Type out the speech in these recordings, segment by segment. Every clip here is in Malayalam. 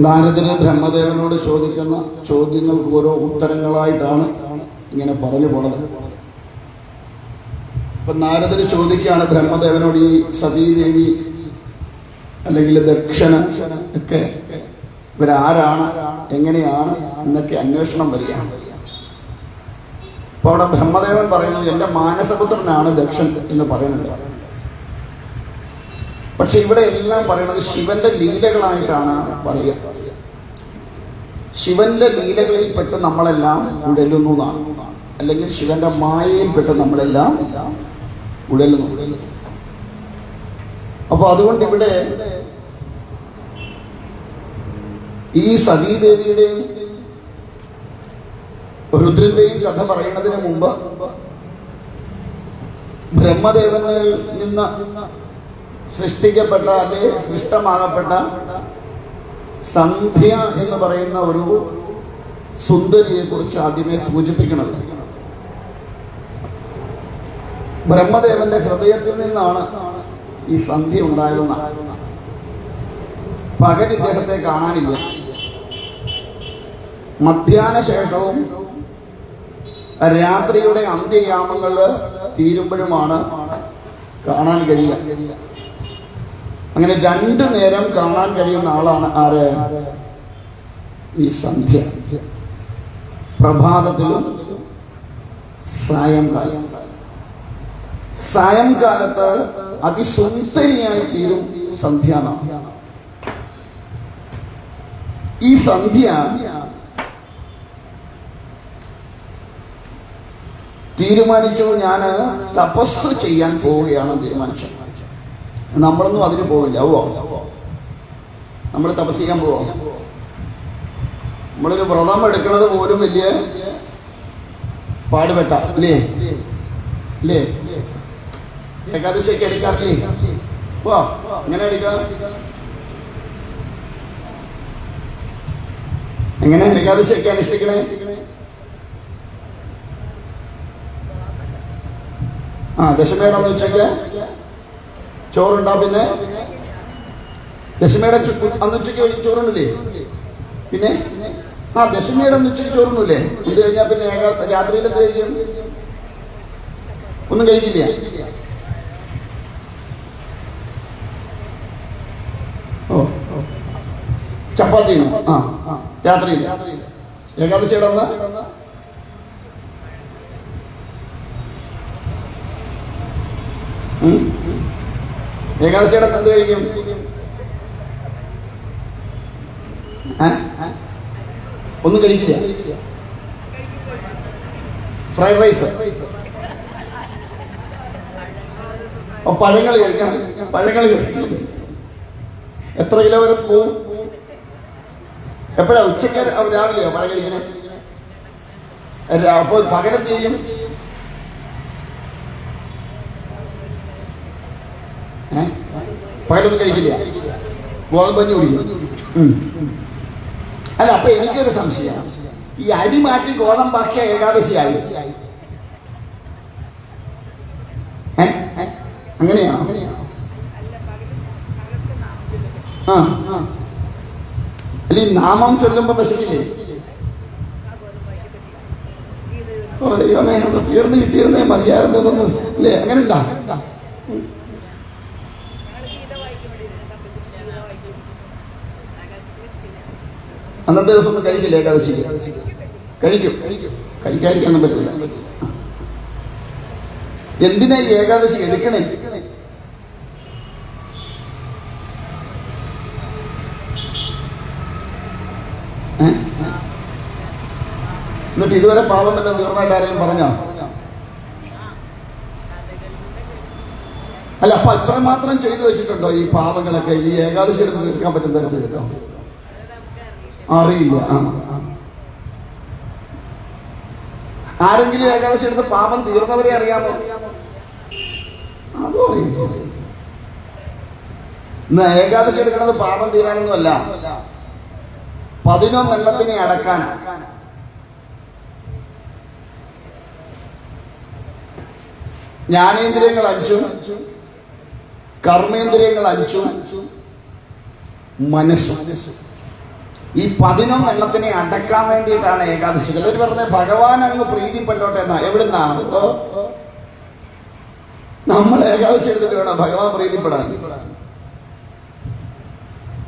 നാരദന് ബ്രഹ്മദേവനോട് ചോദിക്കുന്ന ചോദ്യങ്ങൾക്ക് ഓരോ ഉത്തരങ്ങളായിട്ടാണ് ഇങ്ങനെ പറഞ്ഞു പോണത്. അപ്പൊ നാരദന് ചോദിക്കുകയാണ് ബ്രഹ്മദേവനോട്, ഈ സതീദേവി അല്ലെങ്കിൽ ദക്ഷന് ഒക്കെ ഇവരാരാണ്, എങ്ങനെയാണ് എന്നൊക്കെ അന്വേഷണം വരികയാണ്. അപ്പൊ അവിടെ ബ്രഹ്മദേവൻ പറയുന്നത് എന്റെ മാനസപുത്രനാണ് ദക്ഷൻ എന്ന് പറയുന്നുണ്ട്. പക്ഷെ ഇവിടെ എല്ലാം പറയുന്നത് ശിവന്റെ ലീലകളായിട്ടാണ് പറയുക. ശിവന്റെ ലീലകളിൽപ്പെട്ട് നമ്മളെല്ലാം ഉഴലുന്നു എന്നാണ്, അല്ലെങ്കിൽ ശിവന്റെ മായയിൽപ്പെട്ട് നമ്മളെല്ലാം ഉഴലുന്നു. അപ്പൊ അതുകൊണ്ട് ഇവിടെ ഈ സതീദേവിയുടെയും രുദ്രന്റെയും കഥ പറയുന്നതിന് മുമ്പ് ബ്രഹ്മദേവനിൽ നിന്ന് സൃഷ്ടിക്കപ്പെട്ട അല്ലെ സൃഷ്ടമാകപ്പെട്ട സന്ധ്യ എന്ന് പറയുന്ന ഒരു സുന്ദരിയെ കുറിച്ച് ആദ്യമേ സൂചിപ്പിക്കണം. ബ്രഹ്മദേവന്റെ ഹൃദയത്തിൽ നിന്നാണ് ഈ സന്ധ്യ ഉണ്ടായതെന്നാണ്. പകൽ ഇദ്ദേഹത്തെ കാണാനില്ല, മധ്യാഹ്ന ശേഷവും രാത്രിയുടെ അന്ത്യയാമങ്ങള് തീരുമ്പോഴുമാണ് കാണാൻ കഴിയുക. അങ്ങനെ രണ്ടു നേരം കാണാൻ കഴിയുന്ന ആളാണ് ആര്? ഈ സന്ധ്യ. പ്രഭാതത്തിലും സായംകാലം. സായംകാലത്ത് അതിസുന്ദരിയായി തീരും സന്ധ്യാനാണ്. ഈ സന്ധ്യ തീരുമാനിച്ചു, ഞാൻ തപസ് ചെയ്യാൻ പോവുകയാണ് തീരുമാനിച്ചു. നമ്മളൊന്നും അതിന് പോവില്ല. നമ്മൾ തപസ് ചെയ്യാൻ പോവാ. നമ്മളൊരു വ്രതം എടുക്കുന്നത് പോലും വലിയ പാടുപെട്ട അല്ലേ? ഇല്ലേ? ഏകാദശിയൊക്കെ എടുക്കാറില്ലേ? പോ, എങ്ങനെ എടുക്കാം? എങ്ങനെ ഏകാദശിയൊക്കെ അനുഷ്ഠിക്കണേ? ദശമേടന്ന് ഉച്ചയ്ക്ക് ചോറുണ്ടാ. പിന്നെ ദശമേട അന്ന് ഉച്ചയ്ക്ക് ചോറുണ്ടില്ലേ? പിന്നെ ദശമേട അന്ന് ഉച്ചയ്ക്ക് ചോറുണ്ടില്ലേ? ഇത് കഴിഞ്ഞാൽ പിന്നെ രാത്രിയിൽ എന്ത് കഴിക്കും? ഒന്നും കഴിക്കില്ല. ചപ്പാത്തിനോ? രാത്രിയിൽ ഏകാദശിയുടെ അന്ന് ഏകാദശിയുടെ എന്ത് കഴിക്കും? ഒന്നും കഴിക്കില്ല. ഫ്രൈഡ് റൈസ്, പഴങ്ങൾ കഴിക്കാം. പഴങ്ങൾ കഴിക്കും. എത്ര കിലോ വരെ പോവും? എപ്പോഴാ? ഉച്ചയ്ക്ക് രാവിലെയോ പഴം കഴിക്കണേ? അപ്പോൾ പകലെന്ത് ചെയ്യും? പകലൊന്നും കഴിക്കില്ല, ഗോതമ്പഞ്ഞി കുടിക്കും. അല്ല, അപ്പൊ എനിക്കൊരു സംശയം, ഈ അരി മാറ്റി ഗോതമ്പാക്കിയ ഏകാദശിയായി അങ്ങനെയാണോ? അല്ല, ഈ നാമം ചൊല്ലുമ്പോ വിശക്കില്ലേ? ഓ ദൈവമേ, ഒന്ന് തീർന്നു കിട്ടിയിരുന്നേ മതിയായിരുന്നതൊന്ന് അല്ലേ? അങ്ങനെ ഉണ്ടാ? അന്നത്തെ ദിവസം ഒന്നും കഴിക്കില്ല ഏകാദശിക്ക്? കഴിക്കും. കഴിക്കാതിരിക്കാനൊന്നും പറ്റില്ല. എന്തിനാ ഈ ഏകാദശി എടുക്കണേ? എന്നിട്ട് ഇതുവരെ പാപമല്ല തീർന്നായിട്ട് ആരെങ്കിലും പറഞ്ഞോ? അല്ല, അപ്പൊ അത്രമാത്രം ചെയ്തു വെച്ചിട്ടുണ്ടോ ഈ പാപങ്ങളൊക്കെ ഈ ഏകാദശി എടുത്ത് തീർക്കാൻ പറ്റുന്ന തരത്തിൽ? കേട്ടോ, അറിയില്ല. ആരെങ്കിലും ഏകാദശി എടുത്ത് പാപം തീർന്നവരെ അറിയാമോ? അതും അറിയില്ല. ഏകാദശി എടുക്കുന്നത് പാപം തീരാനൊന്നുമല്ല, 11 എണ്ണത്തിനെ അടക്കാനാണ്. ജ്ഞാനേന്ദ്രിയങ്ങൾ 5, കർമ്മേന്ദ്രിയങ്ങൾ 5, മനസ്സും. ഈ 11 എണ്ണത്തിനെ അടക്കാൻ വേണ്ടിയിട്ടാണ് ഏകാദശി. ചിലർ പറഞ്ഞ ഭഗവാൻ അങ്ങ് പ്രീതിപ്പെട്ടോട്ടെ എന്നാ. എവിടുന്നാ? നമ്മൾ ഏകാദശി എടുത്തിട്ട് വേണം ഭഗവാൻ പ്രീതിപ്പെടാൻ.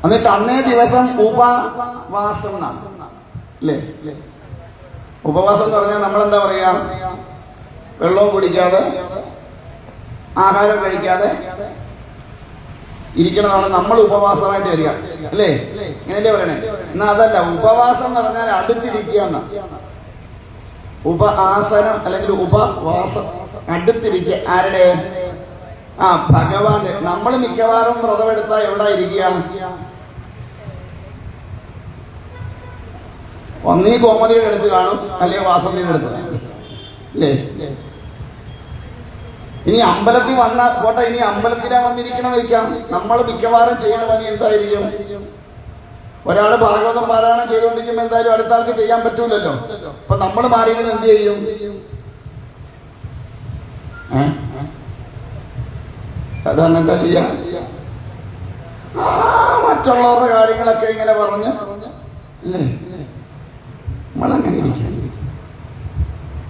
എന്നിട്ട് അന്നേ ദിവസം ഉപവാസം അല്ലേ? ഉപവാസം എന്ന് പറഞ്ഞാൽ നമ്മളെന്താ പറയാ? വെള്ളവും കുടിക്കാതെ ആഹാരം കഴിക്കാതെ ഇരിക്കണതാണ് നമ്മൾ ഉപവാസമായിട്ട് വരിക, അല്ലേ? ഇങ്ങനെയല്ലേ പറയണേ? എന്നാ അതല്ല, ഉപവാസം എന്ന് പറഞ്ഞാൽ അടുത്തിരിക്കുക എന്നാ. ഉപആസനം അല്ലെങ്കിൽ ഉപവാസം, അടുത്തിരിക്കുക. ആരുടെ? ഭഗവാന്റെ. നമ്മൾ മിക്കവാറും വ്രതമെടുത്താ എവിടെ ഇരിക്കുക? ഒന്നീ ഗോമതിയുടെ അടുത്ത് കാണും, അല്ലെങ്കിൽ വാസന്തിയുടെ അടുത്ത്, അല്ലേ? ഇനി അമ്പലത്തിൽ വന്ന പോട്ടെ, ഇനി അമ്പലത്തിലാ വന്നിരിക്കണം വയ്ക്കാം. നമ്മൾ മിക്കവാറും ചെയ്യണ പണി എന്തായിരിക്കും? ഒരാള് ഭാഗവതം പാരായണം ചെയ്തുകൊണ്ടിരിക്കുമ്പോൾ എന്തായാലും അടുത്ത ആൾക്ക് ചെയ്യാൻ പറ്റൂലല്ലോ. അപ്പൊ നമ്മൾ മാറിയിരുന്ന് എന്ത് ചെയ്യും? അതാണ് എന്താ ചെയ്യാ? മറ്റുള്ളവരുടെ കാര്യങ്ങളൊക്കെ ഇങ്ങനെ പറഞ്ഞ് അല്ലേ നമ്മളങ്ങനെ ഇരിക്കുക.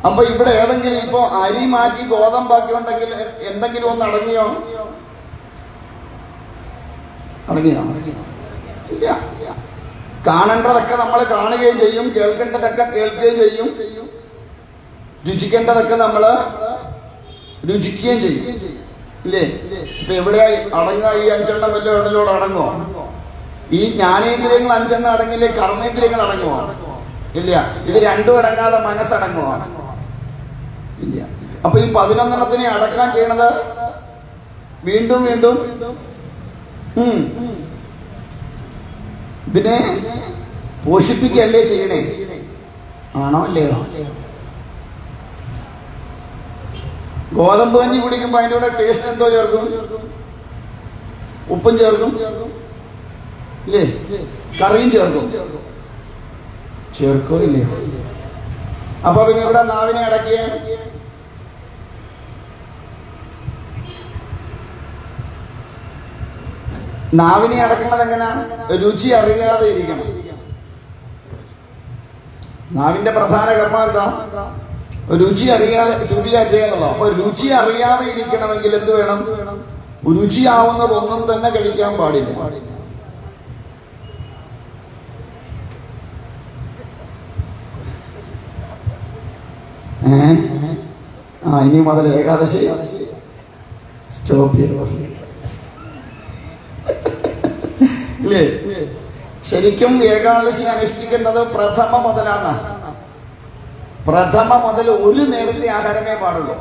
അപ്പൊ ഇവിടെ ഏതെങ്കിലും ഇപ്പൊ അരി മാറ്റി ഗോതമ്പാക്കി ഉണ്ടെങ്കിൽ എന്തെങ്കിലും ഒന്ന് അടങ്ങിയോ? ഇല്ല. കാണേണ്ടതൊക്കെ നമ്മൾ കാണുകയും ചെയ്യും, കേൾക്കേണ്ടതൊക്കെ കേൾക്കുകയും ചെയ്യും, രുചിക്കേണ്ടതൊക്കെ നമ്മൾ രുചിക്കുകയും ചെയ്യും, ഇല്ലേ? ഇപ്പൊ എവിടെയായി അടങ്ങുക? ഈ 5 എണ്ണം വല്ല എവിടെയോട് അടങ്ങുമോ? ഈ ജ്ഞാനേന്ദ്രിയങ്ങൾ 5 എണ്ണം അടങ്ങില്ലേ? കർമ്മേന്ദ്രിയങ്ങൾ അടങ്ങുമോ? ഇല്ല. ഇത് രണ്ടും അടങ്ങാതെ മനസ്സടങ്ങുമോ? ഇല്ല. അപ്പൊ ഈ 11 എണ്ണത്തിനെ അടക്കാൻ ചെയ്യണത് വീണ്ടും വീണ്ടും ഇതിനെ പോഷിപ്പിക്കല്ലേ ചെയ്യണേ? ആണോ അല്ലയോ? ഗോതമ്പ് കഞ്ഞി കുടിക്കുമ്പോ അതിൻ്റെ കൂടെ ടേസ്റ്റ് എന്തോ ചേർക്കും? ഉപ്പും ചേർക്കും, ഇല്ലേ? കറിയും ചേർക്കും, ചേർക്കോ ഇല്ലേ? അപ്പൊ പിന്നെ ഇവിടെ നാവിനെ അടക്കിയ നാവിനെ അടക്കുന്നത് എങ്ങനെ? രുചി അറിയാതെ ഇരിക്കണം. നാവിന്റെ പ്രധാന കർമ്മം എന്താ? രുചി അറിയാന്നുള്ളൂ. അപ്പൊ രുചി അറിയാതെ ഇരിക്കണമെങ്കിൽ എന്ത് വേണം? രുചിയാവുന്നതൊന്നും തന്നെ കഴിക്കാൻ പാടില്ല. ഇനി മുതൽ ഏകാദശി സ്റ്റോപ്പ് ചെയ്യോ? ഇല്ലേ? ശരിക്കും ഏകാദശി അനുഷ്ഠിക്കുന്നത് പ്രഥമ മുതലാണ്. പ്രഥമ മുതൽ ഒരു നേരത്തെ ആഹാരമേ പാടുള്ളൂ.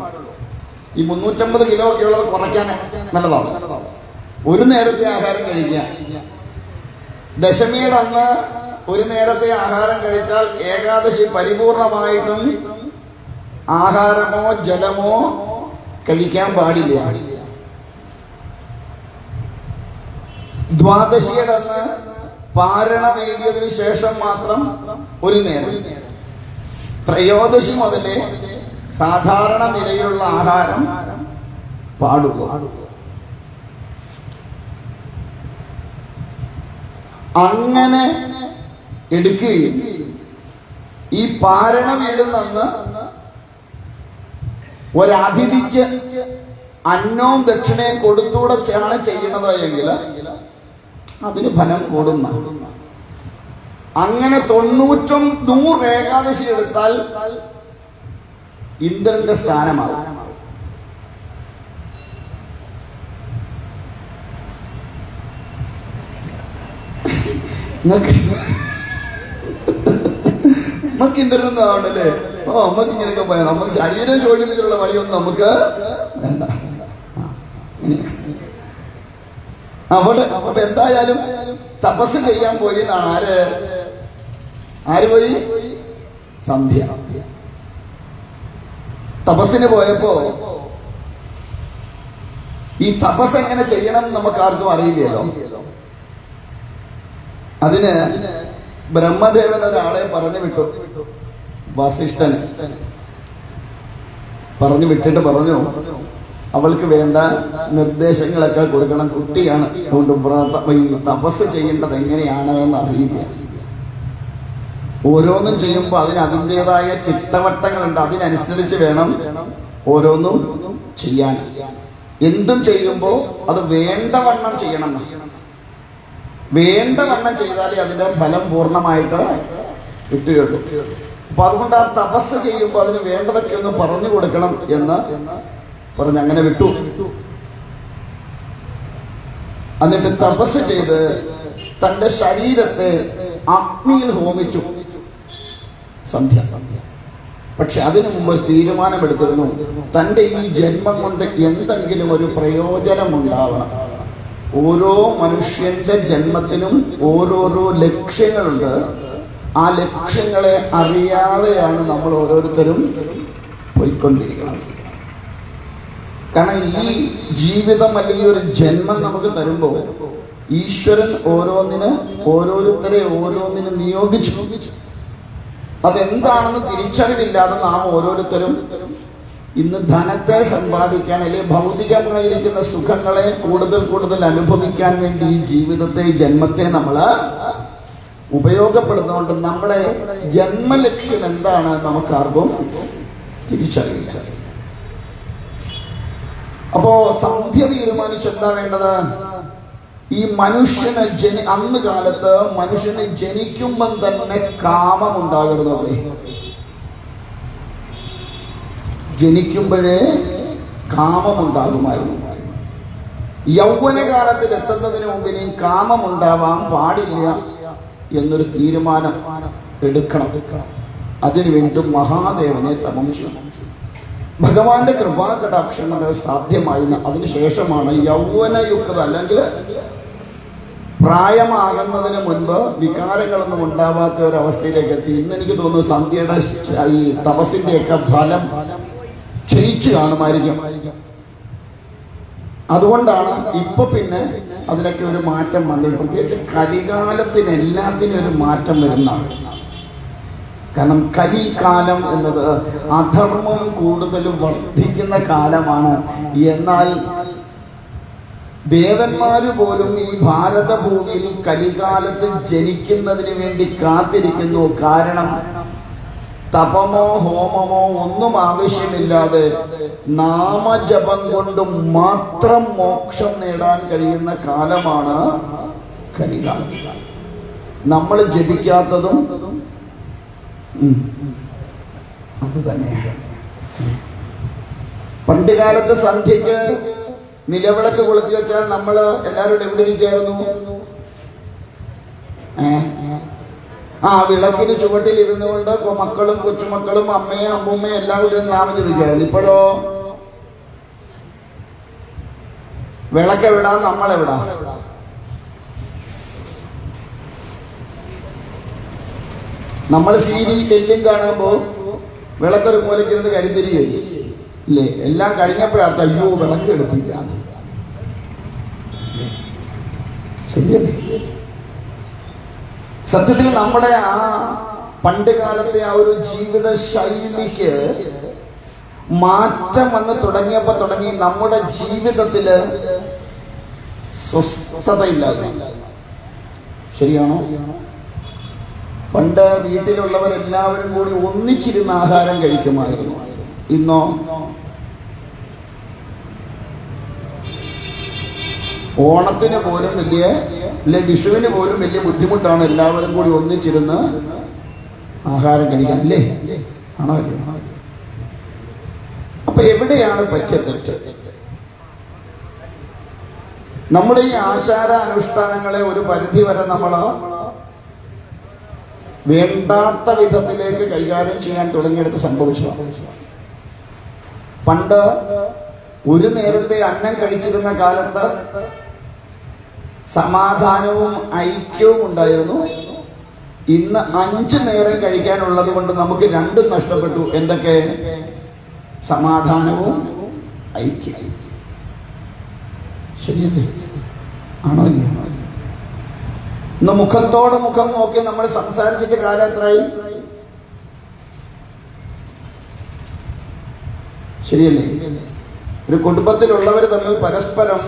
ഈ 350 കിലോ ഒക്കെ ഉള്ളത് കുറയ്ക്കാൻ നല്ലതാണ്. ഒരു നേരത്തെ ആഹാരം കഴിക്കുക. ദശമിയുടെ അന്ന് ഒരു നേരത്തെ ആഹാരം കഴിച്ചാൽ ഏകാദശി പരിപൂർണമായിട്ടും ആഹാരമോ ജലമോ കഴിക്കാൻ പാടില്ല. ദ്വാദശിയുടെ അന്ന് പാരണ വേണ്ടിയതിനു ശേഷം മാത്രം ഒരു നേരം. ത്രയോദശി മുതലേ സാധാരണ നിലയിലുള്ള ആഹാരം പാടുള്ളൂ. അങ്ങനെ എടുക്കുകയും ഈ പാരണ വീടുന്നെന്ന് ഒരതിഥിക്ക് അന്നവും ദക്ഷിണയും കൊടുത്തൂടെയാണ് ചെയ്യണത് എങ്കിൽ അതിന് ഫലം കൂടുന്ന. അങ്ങനെ 100 ഏകാദശി എടുത്താൽ ഇന്ദ്രന്റെ സ്ഥാനമാകും. നമുക്ക് ഇന്ദ്രനൊന്നും ആവണ്ടല്ലേ? നമുക്ക് ഇങ്ങനെയൊക്കെ പോയാൽ നമുക്ക് ശരീരം ശോഷിപ്പിച്ചിട്ടുള്ള വഴിയൊന്നും നമുക്ക് വേണ്ട. അവിടെ അപ്പൊ എന്തായാലും തപസ് ചെയ്യാൻ പോയി എന്നാണ്. ആര് പോയി? സന്ധ്യ. തപസ്സിന് പോയപ്പോ ഈ തപസ് എങ്ങനെ ചെയ്യണം നമുക്ക് ആർക്കും അറിയില്ലല്ലോ. അതിന് ബ്രഹ്മദേവൻ ഒരാളെ പറഞ്ഞു വിട്ടു. വസിഷ്ഠന് പറഞ്ഞു വിട്ടിട്ട് പറഞ്ഞു, അവൾക്ക് വേണ്ട നിർദ്ദേശങ്ങളൊക്കെ കൊടുക്കണം. കുട്ടിയാണ്, അതുകൊണ്ട് ഈ തപസ് ചെയ്യേണ്ടത് എങ്ങനെയാണ് എന്ന് അറിയില്ല. ഓരോന്നും ചെയ്യുമ്പോൾ അതിന് അതിൻ്റെതായ ചിട്ടവട്ടങ്ങളുണ്ട്. അതിനനുസരിച്ച് വേണം ഓരോന്നും ചെയ്യാൻ. എന്തും ചെയ്യുമ്പോൾ അത് വേണ്ടവണ്ണം ചെയ്യണം. വേണ്ടവണ്ണം ചെയ്താലേ അതിന്റെ ഫലം പൂർണ്ണമായിട്ട് കിട്ടുകയുള്ളൂ. അപ്പൊ അതുകൊണ്ട് ആ തപസ് ചെയ്യുമ്പോൾ അതിന് വേണ്ടതൊക്കെ ഒന്ന് പറഞ്ഞു കൊടുക്കണം എന്ന് പറഞ്ഞ് അങ്ങനെ വിട്ടു. എന്നിട്ട് തപസ് ചെയ്ത് തന്റെ ശരീരത്തെ അഗ്നിയിൽ ഹോമിച്ചു സന്ധ്യ. പക്ഷെ അതിനു മുമ്പ് ഒരു തീരുമാനമെടുത്തിരുന്നു, തൻ്റെ ഈ ജന്മം കൊണ്ട് എന്തെങ്കിലും ഒരു പ്രയോജനമുണ്ടാവണം. ഓരോ മനുഷ്യന്റെ ജന്മത്തിനും ഓരോരോ ലക്ഷ്യങ്ങളുണ്ട്. ആ ലക്ഷ്യങ്ങളെ അറിയാതെയാണ് നമ്മൾ ഓരോരുത്തരും പോയിക്കൊണ്ടിരിക്കുന്നത്. കാരണം ഈ ജീവിതം അല്ലെങ്കിൽ ഒരു ജന്മം നമുക്ക് തരുമ്പോൾ ഈശ്വരൻ ഓരോരുത്തരെ നിയോഗിച്ചു. അതെന്താണെന്ന് തിരിച്ചറിവില്ലാതെ നാം ഓരോരുത്തരും ഇന്ന് ധനത്തെ സമ്പാദിക്കാൻ അല്ലെങ്കിൽ ഭൗതികമായിരിക്കുന്ന സുഖങ്ങളെ കൂടുതൽ അനുഭവിക്കാൻ വേണ്ടി ഈ ജീവിതത്തെ, ഈ ജന്മത്തെ നമ്മൾ ഉപയോഗപ്പെടുന്നതുകൊണ്ട് നമ്മുടെ ജന്മലക്ഷ്യം എന്താണ് നമുക്കാർക്കും തിരിച്ചറിയില്ല. അപ്പോ സന്ധ്യ തീരുമാനിച്ച് എന്താ വേണ്ടത്? ഈ മനുഷ്യന് അന്ന് കാലത്ത് മനുഷ്യന് ജനിക്കുമ്പം തന്നെ കാമമുണ്ടാകരുത്. ജനിക്കുമ്പോഴേ കാമമുണ്ടാകുമായിരുന്നു. യൗവനകാലത്തിൽ എത്തുന്നതിന് മുമ്പ് ഇനി കാമമുണ്ടാവാൻ പാടില്ല എന്നൊരു തീരുമാനം എടുക്കണം. അതിനു വേണ്ടി മഹാദേവനെ തപം ചെയ്യണം. ഭഗവാന്റെ കൃപാകടാക്ഷങ്ങൾ സാധ്യമായിരുന്ന അതിനുശേഷമാണ് യൗവനയുക്തത അല്ലെങ്കിൽ പ്രായമാകുന്നതിന് മുൻപ് വികാരങ്ങളൊന്നും ഉണ്ടാവാത്ത ഒരവസ്ഥയിലേക്ക് എത്തി. ഇന്ന് എനിക്ക് തോന്നുന്നു സന്ധ്യയുടെ ഈ തപസ്സിന്റെയൊക്കെ ഫലം ക്ഷയിച്ചു കാണുമായിരിക്കും. അതുകൊണ്ടാണ് ഇപ്പൊ പിന്നെ അതിനൊക്കെ ഒരു മാറ്റം വന്നത്. പ്രത്യേകിച്ച് കലികാലത്തിന് എല്ലാത്തിനും ഒരു മാറ്റം വരുന്നതാണ്. കാരണം കലികാലം എന്നത് അധർമ്മം കൂടുതൽ വർദ്ധിക്കുന്ന കാലമാണ്. എന്നാൽ ദേവന്മാര് പോലും ഈ ഭാരതഭൂമിയിൽ കലികാലത്ത് ജനിക്കുന്നതിന് വേണ്ടി കാത്തിരിക്കുന്നു. കാരണം തപമോ ഹോമമോ ഒന്നും ആവശ്യമില്ലാതെ നാമജപം കൊണ്ട് മാത്രം മോക്ഷം നേടാൻ കഴിയുന്ന കാലമാണ് കലികാലം. നമ്മൾ ജപിക്കാത്തതും അത് തന്നെയാണ്. പണ്ട് കാലത്ത് സന്ധ്യക്ക് നിലവിളക്ക് കൊളുത്തി വെച്ചാൽ നമ്മൾ എല്ലാവരും എവിടെ ഇരിക്കായിരുന്നു? വിളക്കിന് ചുവട്ടിൽ ഇരുന്നുകൊണ്ട് മക്കളും കൊച്ചുമക്കളും അമ്മയും അമ്മൂമ്മയും എല്ലാവരും നാമം ജപിക്കായിരുന്നു. ഇപ്പോഴോ വിളക്കെവിടാ, നമ്മളെവിടാ? നമ്മൾ സീരിയൽ എല്ലാം കാണുമ്പോ വിളക്കൊരു മൂലക്കിരുന്ന് കരുതിരിയില്ലേ? എല്ലാം കഴിഞ്ഞപ്പോഴാണ് അയ്യോ വിളക്ക് എടുത്തില്ല. ശരിയല്ലേ? സത്യത്തിൽ നമ്മുടെ ആ പണ്ട് കാലത്തെ ആ ഒരു ജീവിത ശൈലിക്ക് മാറ്റം വന്ന് തുടങ്ങി നമ്മുടെ ജീവിതത്തില് സ്വസ്ഥതയില്ലായിരുന്നു. ശരിയാണോ? പണ്ട് വീട്ടിലുള്ളവരെല്ലാവരും കൂടി ഒന്നിച്ചിരുന്ന് ആഹാരം കഴിക്കുമായിരുന്നു. ഇന്നോ ഓണത്തിന് പോലും വിഷുവിന് പോലും വലിയ ബുദ്ധിമുട്ടാണ് എല്ലാവരും കൂടി ഒന്നിച്ചിരുന്ന് ആഹാരം കഴിക്കാൻ, അല്ലേ? ആണോ? അപ്പൊ എവിടെയാണ് പറ്റിയ തെറ്റ്? നമ്മുടെ ഈ ആചാര അനുഷ്ഠാനങ്ങളെ ഒരു പരിധി വരെ നമ്മൾ വേണ്ടാത്ത വിധത്തിലേക്ക് കൈകാര്യം ചെയ്യാൻ തുടങ്ങിയെടുത്ത് സംഭവിച്ചതാണ്. പണ്ട് ഒരു നേരത്തെ അന്നം കഴിച്ചിരുന്ന കാലത്ത് സമാധാനവും ഐക്യവും ഉണ്ടായിരുന്നു. ഇന്ന് 5 നേരം കഴിക്കാനുള്ളത് കൊണ്ട് നമുക്ക് രണ്ടും നഷ്ടപ്പെട്ടു. എന്തൊക്കെ? സമാധാനവും ഐക്യം. ശരിയല്ലേ? ആണോ? ഇന്ന് മുഖത്തോട് മുഖം നോക്കി നമ്മൾ സംസാരിച്ചിട്ട് കാലം എത്രയായി? ശരിയല്ലേ? ഒരു കുടുംബത്തിലുള്ളവർ തമ്മിൽ പരസ്പരം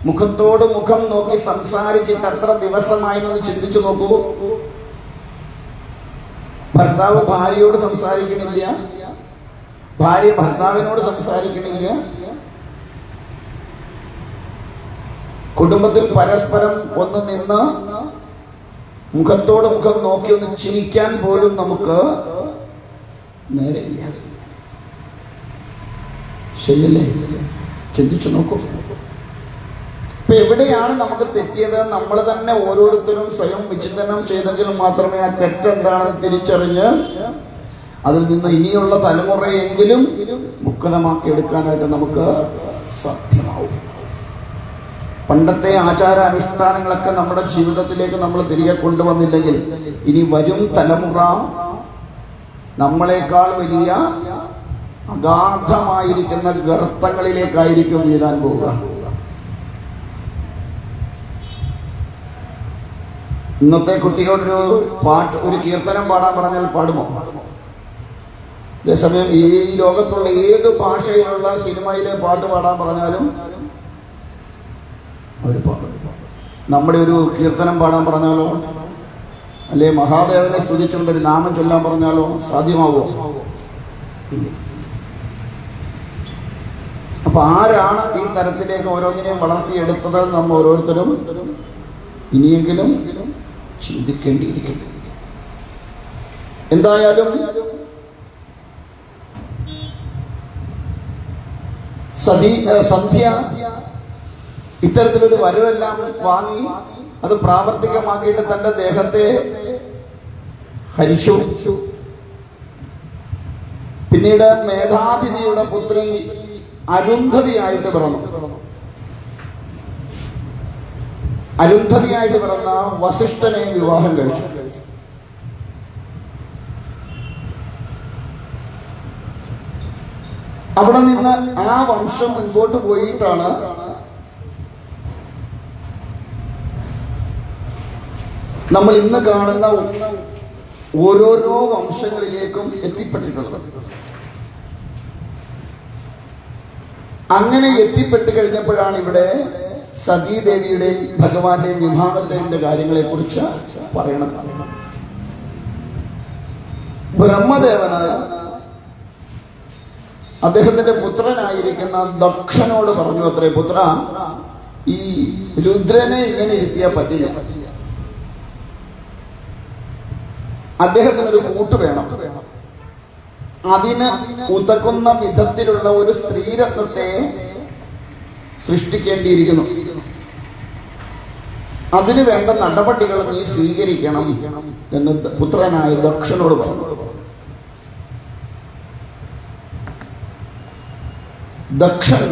മുഖത്തോട് മുഖം നോക്കി സംസാരിച്ചിട്ട് എത്ര ദിവസമായി എന്ന് ചിന്തിച്ചു നോക്കൂ. ഭർത്താവ് ഭാര്യയോട് സംസാരിക്കണില്ല, ഭാര്യ ഭർത്താവിനോട് സംസാരിക്കണില്ല. കുടുംബത്തിൽ പരസ്പരം ഒന്ന് നിന്ന് മുഖത്തോട് മുഖം നോക്കി ഒന്ന് ചിരിക്കാൻ പോലും നമുക്ക് നേരെയില്ല. ശരിയല്ലേ? ചിന്തിച്ചു നോക്കൂ. ഇപ്പൊ എവിടെയാണ് നമുക്ക് തെറ്റിയത്? നമ്മൾ തന്നെ ഓരോരുത്തരും സ്വയം വിചിന്തനം ചെയ്തെങ്കിൽ മാത്രമേ ആ തെറ്റെന്താണെന്ന് തിരിച്ചറിഞ്ഞ് അതിൽ നിന്ന് ഇനിയുള്ള തലമുറയെങ്കിലും മുക്തമാക്കി എടുക്കാനായിട്ട് നമുക്ക് സാധ്യമാവും. പണ്ടത്തെ ആചാര അനുഷ്ഠാനങ്ങളൊക്കെ നമ്മുടെ ജീവിതത്തിലേക്ക് നമ്മൾ തിരികെ കൊണ്ടുവന്നില്ലെങ്കിൽ ഇനി വരും തലമുറ നമ്മളെക്കാൾ വലിയ അഗാധമായിരിക്കുന്ന ഗർത്തങ്ങളിലേക്കായിരിക്കും വീഴാൻ പോവുക. ഇന്നത്തെ കുട്ടികളൊരു ഒരു കീർത്തനം പാടാൻ പറഞ്ഞാൽ പാടുമോ? അതേസമയം ഈ ലോകത്തുള്ള ഏത് ഭാഷയിലുള്ള സിനിമയിലെ പാട്ട് പാടാൻ പറഞ്ഞാലും അവർ പാടും. നമ്മുടെ ഒരു കീർത്തനം പാടാൻ പറഞ്ഞാലോ, അല്ലെ മഹാദേവനെ സ്തുതിച്ചുകൊണ്ടൊരു നാമം ചൊല്ലാൻ പറഞ്ഞാലോ സാധ്യമാവോ? അപ്പൊ ആരാണ് ഈ തരത്തിലേക്ക് ഓരോന്നിനെയും വളർത്തിയെടുത്തത്? നമ്മൾ ഓരോരുത്തരും ഇനിയെങ്കിലും ചിന്തിക്കേണ്ടിയിരിക്കുന്നു. എന്തായാലും സന്ധ്യ ഇത്തരത്തിലൊരു വരവെല്ലാം വാങ്ങി അത് പ്രാവർത്തികമാക്കിയിട്ട് തന്റെ ദേഹത്തെ ഹരിച്ചു. പിന്നീട് മേധാതിഥിയുടെ പുത്രി അരുന്ധതിയായിട്ട് പിറന്നു. അരുന്ധതിയായിട്ട് പിറന്ന വസിഷ്ഠനെ വിവാഹം കഴിച്ചു. അവിടെ നിന്ന് ആ വംശം മുൻപോട്ട് പോയിട്ടാണ് നമ്മൾ ഇന്ന് കാണുന്ന ഓരോരോ വംശങ്ങളിലേക്കും എത്തിപ്പെട്ടിട്ടുള്ളത്. അങ്ങനെ എത്തിപ്പെട്ട് കഴിഞ്ഞപ്പോഴാണ് ഇവിടെ സതീദേവിയുടെയും ഭഗവാന്റെയും വിവാഹത്തിന്റെ കാര്യങ്ങളെ കുറിച്ച് പറയണം. ബ്രഹ്മദേവന് അദ്ദേഹത്തിന്റെ പുത്രനായിരിക്കുന്ന ദക്ഷനോട് പറഞ്ഞു അത്രേ, പുത്ര, ഈ രുദ്രനെ ഇങ്ങനെ ഇരുത്തിയാൽ പറ്റില്ല, അദ്ദേഹത്തിനൊരു കൂട്ട് വേണം. അതിന് ഉതകുന്ന വിധത്തിലുള്ള ഒരു സ്ത്രീരത്നത്തെ സൃഷ്ടിക്കേണ്ടിയിരിക്കുന്നു. അതിനു വേണ്ട നടപടികൾ നീ സ്വീകരിക്കണം എന്ന് പുത്രനായ ദക്ഷനോട് പറഞ്ഞു. ദക്ഷൻ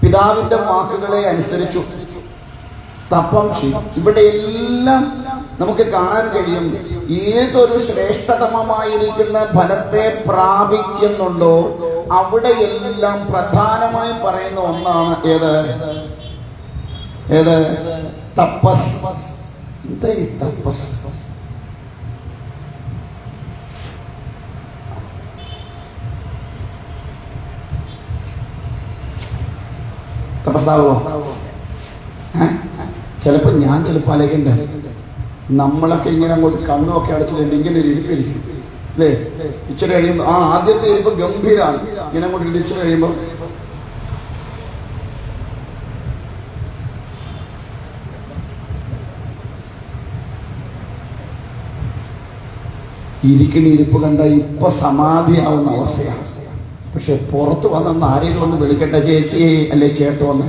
പിതാവിന്റെ വാക്കുകളെ അനുസരിച്ചു തപം ചെയ്തു. ഇവിടെ എല്ലാം നമുക്ക് കാണാൻ കഴിയും, ഏതൊരു ശ്രേഷ്ഠതമമായിരിക്കുന്ന ഫലത്തെ പ്രാപിക്കുന്നുണ്ടോ അവിടെ എല്ലാം പ്രധാനമായും പറയുന്ന ഒന്നാണ് ഏത്? തപസ്. എന്താ ഈ തപസ്? തപസ്സാവോ? ചിലപ്പോ ഞാൻ ചിലപ്പോ ആലോചിക്കണ്ടേ, നമ്മളൊക്കെ ഇങ്ങനെ അങ്ങോട്ട് കണ്ണൊക്കെ അടച്ചിട്ടുണ്ട്, ഇങ്ങനെ ഒരു ഇരിപ്പിരിക്കും അല്ലേ? ഇച്ചിരി കഴിയുമ്പോ ആദ്യത്തെ ഇരിപ്പ് ഗംഭീരാണ്, ഇങ്ങനെ അങ്ങോട്ട് ഇടിച്ചു കഴിയുമ്പോ ഇരിക്കുന്ന ഇരിപ്പ് കണ്ട ഇപ്പൊ സമാധിയാവുന്ന അവസ്ഥയാണ്. പക്ഷെ പുറത്ത് വന്നെന്ന് ആരെങ്കിലും ഒന്ന് വിളിക്കട്ടെ, ചേച്ചി അല്ലെ ചേട്ടോ എന്ന്.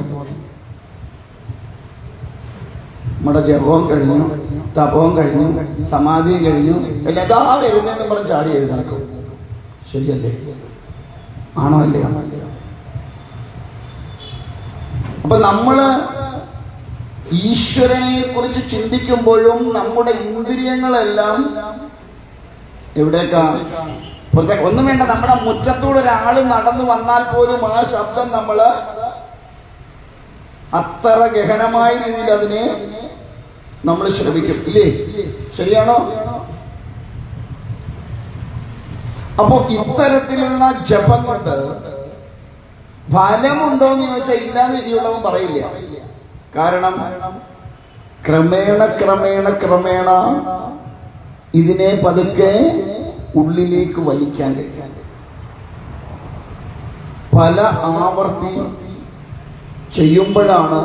നമ്മുടെ ജപവും കഴിഞ്ഞു, തപവും കഴിഞ്ഞു, സമാധിയും കഴിഞ്ഞു, എല്ലാതാ വരുന്നതെന്ന് പറഞ്ഞ് ചാടി എഴുതാക്കും. ശരിയല്ലേ? ആണോ അല്ലേ? അപ്പൊ നമ്മള് ഈശ്വരനെ കുറിച്ച് ചിന്തിക്കുമ്പോഴും നമ്മുടെ ഇന്ദ്രിയങ്ങളെല്ലാം എവിടേക്കാ? ഒന്നും വേണ്ട, നമ്മുടെ മുറ്റത്തൂടെ ഒരാള് നടന്നു വന്നാൽ പോലും ആ ശബ്ദം നമ്മള് അത്ര ഗഹനമായ രീതിയിൽ അതിനെ നമ്മൾ ശ്രമിക്കും, ഇല്ലേ? ശരിയാണോ? അപ്പോ ഇത്തരത്തിലുള്ള ജപം കൊണ്ട് ഫലമുണ്ടോന്ന് ചോദിച്ചാൽ ഇല്ലാന്ന് ഉള്ളവൻ പറയില്ല. കാരണം ക്രമേണ ക്രമേണ ക്രമേണ ഇതിനെ പതുക്കെ ഉള്ളിലേക്ക് വലിക്കാൻ കഴിയും. പല ആവർത്തി ചെയ്യുമ്പോഴാണ്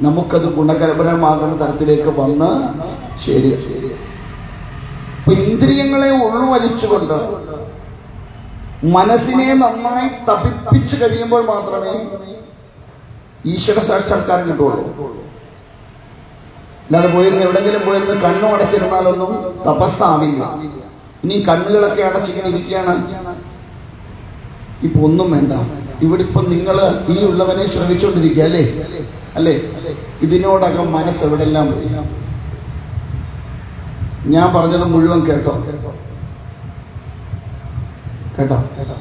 നമുക്കത് ഗുണകരമാകുന്ന തരത്തിലേക്ക് വന്ന് ചേരുക. അപ്പൊ ഇന്ദ്രിയങ്ങളെ ഉൾവലിച്ചുകൊണ്ട് മനസ്സിനെ നന്നായി തപിപ്പിച്ചു കഴിയുമ്പോൾ മാത്രമേ ഈശ്വര സാക്ഷാത്കാരം കിട്ടുള്ളൂ. അല്ലാതെ പോയിരുന്ന് എവിടെങ്കിലും പോയിരുന്ന് കണ്ണും അടച്ചിരുന്നാലൊന്നും തപസ്സാവില്ല. ഇനി കണ്ണുകളൊക്കെ അടച്ചിങ്ങനെ ഇരിക്കുകയാണ്, ഇപ്പൊ ഒന്നും വേണ്ട. ഇവിടെ ഇപ്പൊ നിങ്ങൾ ഈ ഉള്ളവനെ ശ്രമിച്ചുകൊണ്ടിരിക്കുക അല്ലേ അല്ലേ? ഇതിനോടകം മനസ്സ് എവിടെല്ലാം പോയി. ഞാൻ പറഞ്ഞത് മുഴുവൻ കേട്ടോ കേട്ടോ കേട്ടോ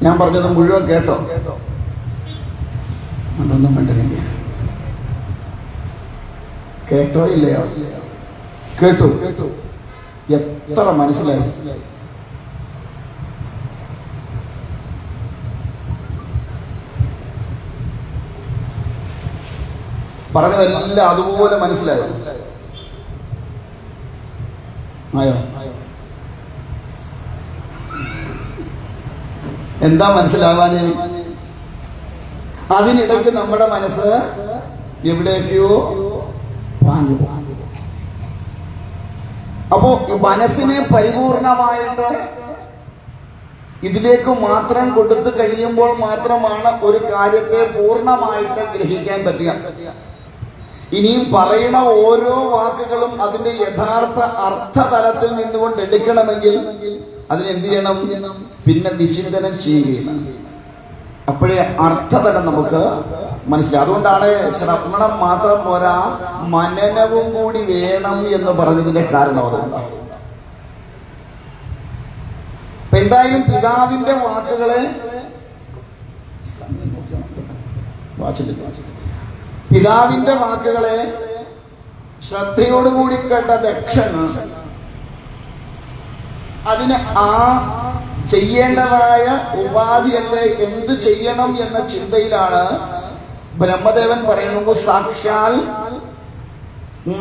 ഞാൻ പറഞ്ഞത് മുഴുവൻ കേട്ടോ കേട്ടോ അതൊന്നും വേണ്ട. കേട്ടോ ഇല്ലയോ? കേട്ടു കേട്ടു. എത്ര മനസ്സിലായി? പറഞ്ഞതെല്ലാം അതുപോലെ മനസ്സിലായോ? ആയോ? എന്താ മനസ്സിലാവാന്? അതിനിടയ്ക്ക് നമ്മുടെ മനസ്സ് എവിടേക്കോ പാഞ്ഞു പോകും. അപ്പോ മനസ്സിനെ പരിപൂർണമായിട്ട് ഇതിലേക്ക് മാത്രം കൊടുത്തു കഴിയുമ്പോൾ മാത്രമാണ് ഒരു കാര്യത്തെ പൂർണ്ണമായിട്ട് ഗ്രഹിക്കാൻ പറ്റുക. ഇനിയും പറയുന്ന ഓരോ വാക്കുകളും അതിന്റെ യഥാർത്ഥ അർത്ഥതലത്തിൽ നിന്നുകൊണ്ട് എടുക്കണമെങ്കിൽ അതിനെന്ത് ചെയ്യണം? പിന്നെ വിചിന്തനം ചെയ്യുകയാണ്. അപ്പോഴേ അർത്ഥതലം നമുക്ക് മനസ്സിലാവും. അതുകൊണ്ടാണ് ശ്രവണം മാത്രം പോരാ, മനനവും കൂടി വേണം എന്ന് പറഞ്ഞതിന്റെ കാരണം അതുകൊണ്ടാണ്. അപ്പൊ എന്തായാലും പിതാവിന്റെ വാക്കുകളെ പിതാവിന്റെ വാക്കുകളെ ശ്രദ്ധയോടുകൂടി കേട്ട ദക്ഷന് അതിന് ആ ചെയ്യേണ്ടതായ ഉപാധിയല്ലേ എന്ത് ചെയ്യണം എന്ന ചിന്തയിലാണ് ബ്രഹ്മദേവൻ പറയുന്നു സാക്ഷാൽ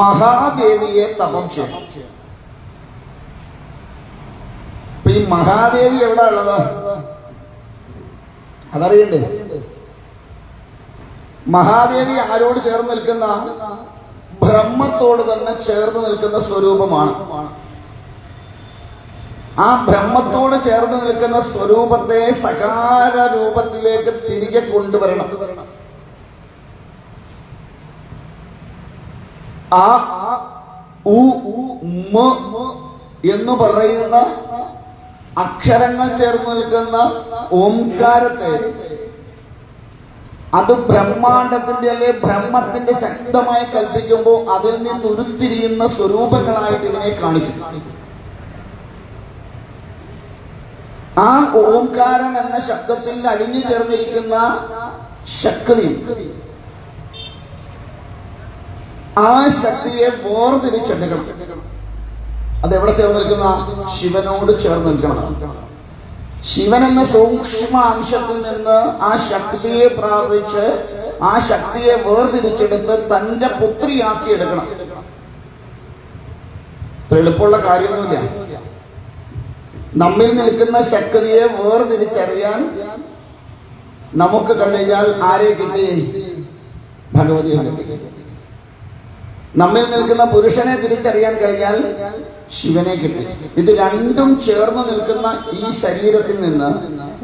മഹാദേവിയെ തപം ചെയ്യണം. അപ്പൊ ഈ മഹാദേവി എവിടെ ഉള്ളത് അതറിയണ്ടേ? മഹാദേവി ആരോട് ചേർന്ന് നിൽക്കുന്ന? ബ്രഹ്മത്തോട് തന്നെ ചേർന്ന് നിൽക്കുന്ന സ്വരൂപമാണ്. ആ ബ്രഹ്മത്തോട് ചേർന്ന് നിൽക്കുന്ന സ്വരൂപത്തെ സകാര രൂപത്തിലേക്ക് തിരികെ കൊണ്ടുവരണം. ആ ഉ മ എന്ന് പറയുന്ന അക്ഷരങ്ങൾ ചേർന്ന് നിൽക്കുന്ന ഓംകാരത്തെ അത് ബ്രഹ്മാണ്ടത്തിന്റെ അല്ലെ ബ്രഹ്മത്തിന്റെ ശക്തമായി കൽപ്പിക്കുമ്പോൾ അതിൽ നിന്ന് ഉരുത്തിരിയുന്ന സ്വരൂപങ്ങളായിട്ട് ഇതിനെ കാണിക്കും. ആ ഓംകാരം എന്ന ശബ്ദത്തിൽ അലിഞ്ഞു ചേർന്നിരിക്കുന്ന ശക്തി, ആ ശക്തിയെ വേർതിരിച്ചെടുക്കണം. അതെവിടെ ചേർന്ന് നിൽക്കുന്ന? ശിവനോട് ചേർന്ന് നിൽക്കണം. ശിവൻ എന്ന സൂക്ഷ്മ അംശത്തിൽ നിന്ന് ആ ശക്തിയെ പ്രാപിച്ച് ആ ശക്തിയെ വേർതിരിച്ചെടുത്ത് തന്റെ പുത്രിയാക്കി എടുക്കണം. ഇത്ര എളുപ്പമുള്ള കാര്യമൊന്നുമില്ല. നമ്മിൽ നിൽക്കുന്ന ശക്തിയെ വേർതിരിച്ചറിയാൻ നമുക്ക് കഴിഞ്ഞാൽ ആരെ കിട്ടി? ഭഗവതിയെ കിട്ടി. നമ്മിൽ നിൽക്കുന്ന പുരുഷനെ തിരിച്ചറിയാൻ കഴിഞ്ഞാൽ ശിവനെ കിട്ടി. ഇത് രണ്ടും ചേർന്ന് നിൽക്കുന്ന ഈ ശരീരത്തിൽ നിന്ന്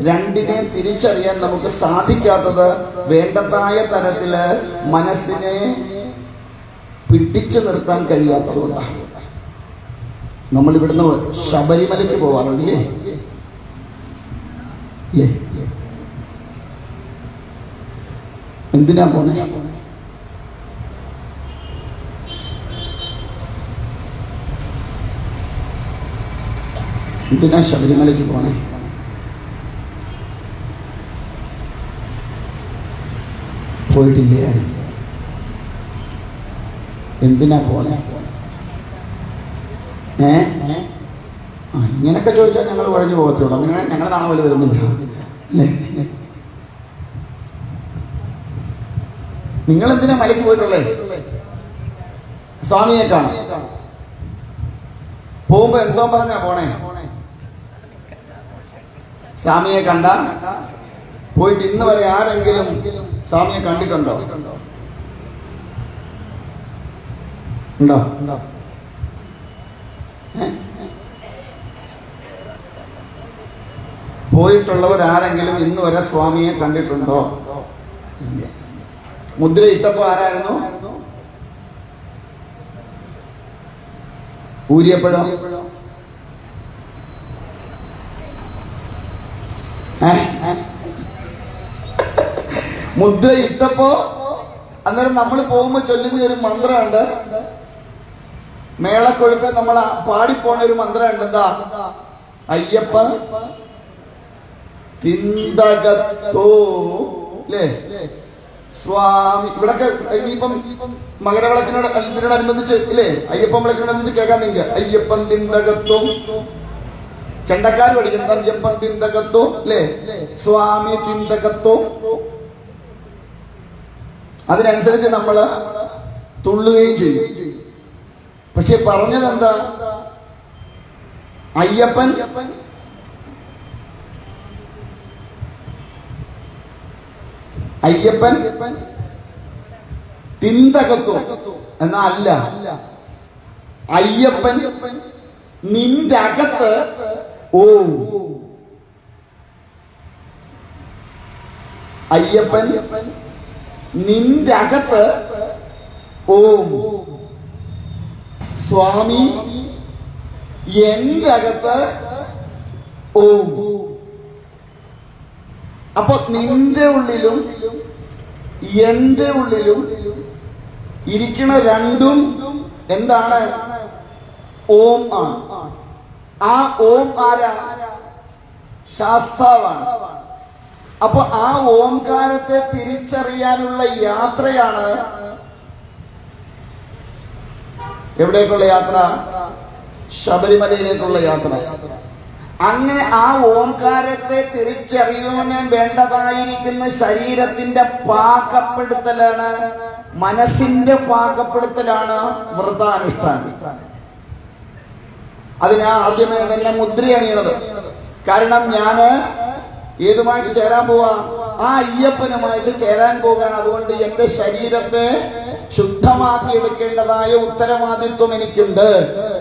രണ്ടിനെ തിരിച്ചറിയാൻ നമുക്ക് സാധിക്കാത്തത് വേണ്ടതായ തരത്തില് മനസ്സിനെ പിടിച്ചു നിർത്താൻ കഴിയാത്തതുകൊണ്ടാണ്. നമ്മൾ ഇവിടുന്ന് ശബരിമലയ്ക്ക് പോവാറുണ്ടല്ലേ? എന്തിനാ പോണേ? എന്തിനാ ശബരിമലയ്ക്ക് പോണേ? പോയിട്ടില്ലേ? എന്തിനാ പോണേ? ഇങ്ങനൊക്കെ ചോദിച്ചാൽ ഞങ്ങൾ കുഴഞ്ഞു പോകത്തുള്ളൂ. അങ്ങനെ ഞങ്ങളുടെ നാളെ പോലെ വരുന്നില്ല അല്ലേ? നിങ്ങൾ എന്തിനാ മലയ്ക്ക് പോയിട്ടുള്ളേ? സ്വാമിയെ കാണാം. പോകുമ്പോ എന്തോ പറഞ്ഞാ പോണേ? സ്വാമിയെ കണ്ട പോയിട്ട് ഇന്ന് വരെ ആരെങ്കിലും സ്വാമിയെ കണ്ടിട്ടുണ്ടോ? ഉണ്ടോ? പോയിട്ടുള്ളവർ ആരെങ്കിലും ഇന്ന് വരെ സ്വാമിയെ കണ്ടിട്ടുണ്ടോ? ഇല്ല. മുദ്ര ഇട്ടപ്പോ ആരായിരുന്നു? ഊരിയപ്പോഴോ? മുദ്ര ഇട്ടപ്പോ അന്നേരം നമ്മൾ പോകുമ്പോ ചൊല്ലുന്ന ഒരു മന്ത്രമുണ്ട്, മേളക്കൊഴുക്ക് നമ്മൾ പാടിപ്പോണ ഒരു മന്ത്രമുണ്ട്. എന്താ? അയ്യപ്പ തിന്തകത്തോ അല്ലേ സ്വാമി. ഇവിടൊക്കെ ഇനിയിപ്പം മകരവിളക്കിനോട് ഇതിനോടനുബന്ധിച്ച് ഇല്ലേ, അയ്യപ്പൻ വിളക്കിനോടനുബന്ധിച്ച് കേൾക്കാൻ നിങ്ങൾക്ക് അയ്യപ്പൻ തിന്തകത്തോ. ചെണ്ടക്കാർ പഠിക്കുന്നത് അയ്യപ്പൻ തിന്തകത്തോ അല്ലേ, സ്വാമി തിന്തകത്തോ. അതിനനുസരിച്ച് നമ്മള് തുള്ളുകയും ചെയ്യും. പക്ഷെ പറഞ്ഞത് എന്താ? അയ്യപ്പൻ തിന്തകത്തോ എന്നാ അല്ല. അയ്യപ്പൻ നിന്റെ അകത്ത് ഓം. അയ്യപ്പൻ നിന്റെ അകത്ത് ഓം. സ്വാമി എന്റെ അകത്ത് ഓം. അപ്പൊ നിന്റെ ഉള്ളിലും എന്റെ ഉള്ളിലും ഇരിക്കണ രണ്ടും എന്താണ്? ഓം ആണ്. ആ ഓം ആരാ? ശാസ്താവാണ്. അപ്പൊ ആ ഓംകാരത്തെ തിരിച്ചറിയാനുള്ള യാത്രയാണ് എവിടേക്കുള്ള യാത്ര? ശബരിമലയിലേക്കുള്ള യാത്ര. അങ്ങനെ ആ ഓംകാരത്തെ തിരിച്ചറിയുവാൻ വേണ്ടതായിരിക്കുന്ന ശരീരത്തിന്റെ പാകപ്പെടുത്തലാണ്, മനസ്സിന്റെ പാകപ്പെടുത്തലാണ് വ്രതാനുഷ്ഠാനം. അതിനാ ആദ്യമേ തന്നെ മുദ്ര അണിയണത്. കാരണം ഞാന് ഏതുമായിട്ട് ചേരാൻ പോവാ? ആ അയ്യപ്പനുമായിട്ട് ചേരാൻ പോകാൻ. അതുകൊണ്ട് എന്റെ ശരീരത്തെ ശുദ്ധമാക്കി എടുക്കേണ്ടതായ ഉത്തരവാദിത്വം എനിക്കുണ്ട്.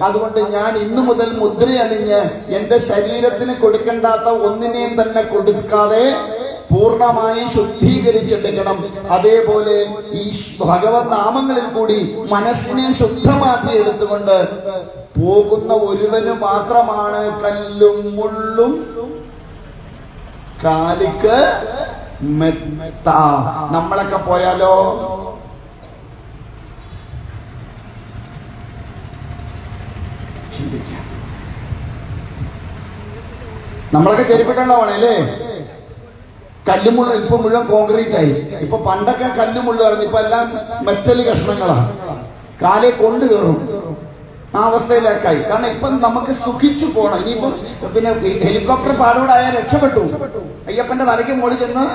അതുകൊണ്ട് ഞാൻ ഇന്നു മുതൽ മുദ്ര അണിഞ്ഞ് എന്റെ ശരീരത്തിന് കൊടുക്കേണ്ടാത്ത ഒന്നിനെയും തന്നെ കൊടുക്കാതെ പൂർണ്ണമായി ശുദ്ധീകരിച്ചെടുക്കണം. അതേപോലെ ഈ ഭഗവത് നാമങ്ങളിൽ കൂടി മനസ്സിനെ ശുദ്ധമാക്കി എടുത്തുകൊണ്ട് പോകുന്ന ഒരുവന് മാത്രമാണ് കല്ലും മുള്ളും കാലിക്ക് മെത്ത. നമ്മളൊക്കെ പോയാലോ? ചിന്തിക്കാം. നമ്മളൊക്കെ ചെരുപ്പിട്ടുണ്ടാവണേ അല്ലേ? കല്ലുമുള്ള ഇപ്പൊ മുഴുവൻ കോൺക്രീറ്റ് ആയി. ഇപ്പൊ പണ്ടൊക്കെ കല്ലുമുള്ളായിരുന്നു, ഇപ്പൊ എല്ലാം മെറ്റല് കഷ്ണങ്ങളാണ്. കാലെ കൊണ്ട് കയറും. ആ അവസ്ഥയിലേക്കായി. കാരണം ഇപ്പൊ നമുക്ക് സുഖിച്ചു പോണം. ഇനിയിപ്പം പിന്നെ ഹെലികോപ്റ്റർ പാടോടായാൽ രക്ഷപ്പെട്ടു. അയ്യപ്പന്റെ തലയ്ക്ക് മുകളിൽ ചെന്ന്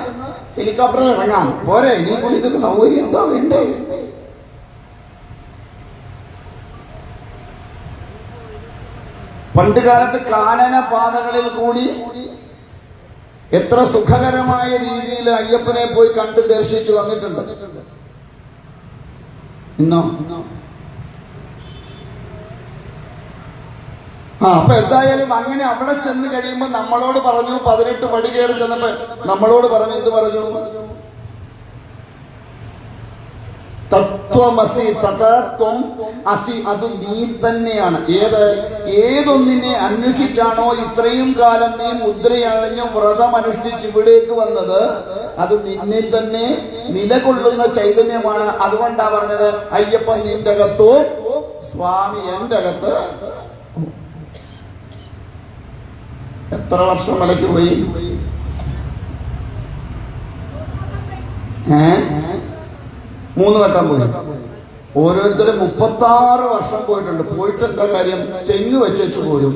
ഹെലികോപ്റ്ററിൽ ഇറങ്ങാം പോരെ. ഇനിയിപ്പോൾ ഇതൊക്കെ സൗകര്യം എന്തോ വേണ്ടേ? പണ്ട് കാലത്ത് കാനന പാതകളിൽ കൂടി എത്ര സുഖകരമായ രീതിയിൽ അയ്യപ്പനെ പോയി കണ്ട് ദർശിച്ചു വന്നിട്ടുണ്ട്. ഇന്നോ? അപ്പൊ എന്തായാലും അങ്ങനെ അവിടെ ചെന്ന് കഴിയുമ്പോ നമ്മളോട് പറഞ്ഞു, 18 പടി കയറി ചെന്നപ്പോ നമ്മളോട് പറഞ്ഞു, എന്ത് പറഞ്ഞു? തത്വമസി തതത്വം അസി, അത് നീ തന്നെയാണ്. ഏതൊന്നിനെ അന്വേഷിച്ചാണോ ഇത്രയും കാലം നീ മുദ്രയണിഞ്ഞ് വ്രതം അനുഷ്ഠിച്ച് ഇവിടേക്ക് വന്നത്, അത് നിന്നിൽ തന്നെ നിലകൊള്ളുന്ന ചൈതന്യമാണ്. അതുകൊണ്ടാ പറഞ്ഞത് അയ്യപ്പൻ നിന്റെ അകത്തോ സ്വാമി എന്റെ അകത്ത്. എത്ര വർഷം മലയ്ക്ക് പോയി? 3 വട്ടം പോയി. ഓരോരുത്തരും 36 വർഷം പോയിട്ടുണ്ട്. പോയിട്ട് എന്താ കാര്യം? തെങ്ങ് വെച്ചു പോരും.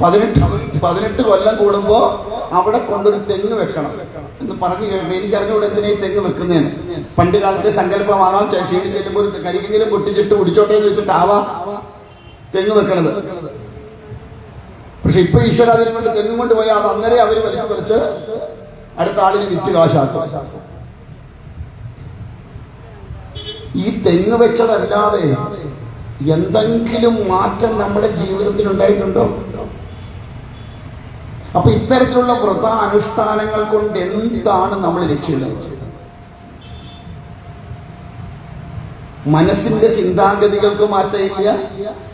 18 കൊല്ലം കൂടുമ്പോ അവിടെ കൊണ്ടൊരു തെങ്ങ് വെക്കണം എന്ന് പറഞ്ഞു കേട്ടു. എനിക്കറിഞ്ഞൂടെ എന്തിനാ ഈ തെങ്ങ് വെക്കുന്നതിന്. പണ്ട് കാലത്തെ സങ്കല്പമാകാം, ക്ഷീണി ചെല്ലുമ്പോൾ ഒരു കരിക്കെങ്കിലും പൊട്ടിച്ചിട്ട് കുടിച്ചോട്ടെ എന്ന് വെച്ചിട്ടാവാം തെങ്ങ് വെക്കണത്. പക്ഷെ ഇപ്പൊ ഈശ്വര അതിന് കൊണ്ട് തെങ്ങ് കൊണ്ട് പോയാൽ അത് അന്നേരം അവര് വലിച്ച് അടുത്ത ആളിന് വിറ്റ് കാശാക്കും. ഈ തെങ്ങ് വെച്ചതല്ലാതെ എന്തെങ്കിലും മാറ്റം നമ്മുടെ ജീവിതത്തിൽ ഉണ്ടായിട്ടുണ്ടോ? അപ്പൊ ഇത്തരത്തിലുള്ള വ്രത അനുഷ്ഠാനങ്ങൾ കൊണ്ട് എന്താണ് നമ്മൾ ലക്ഷ്യമുള്ളത്? മനസ്സിന്റെ ചിന്താഗതികൾക്ക് മാറ്റമില്ല,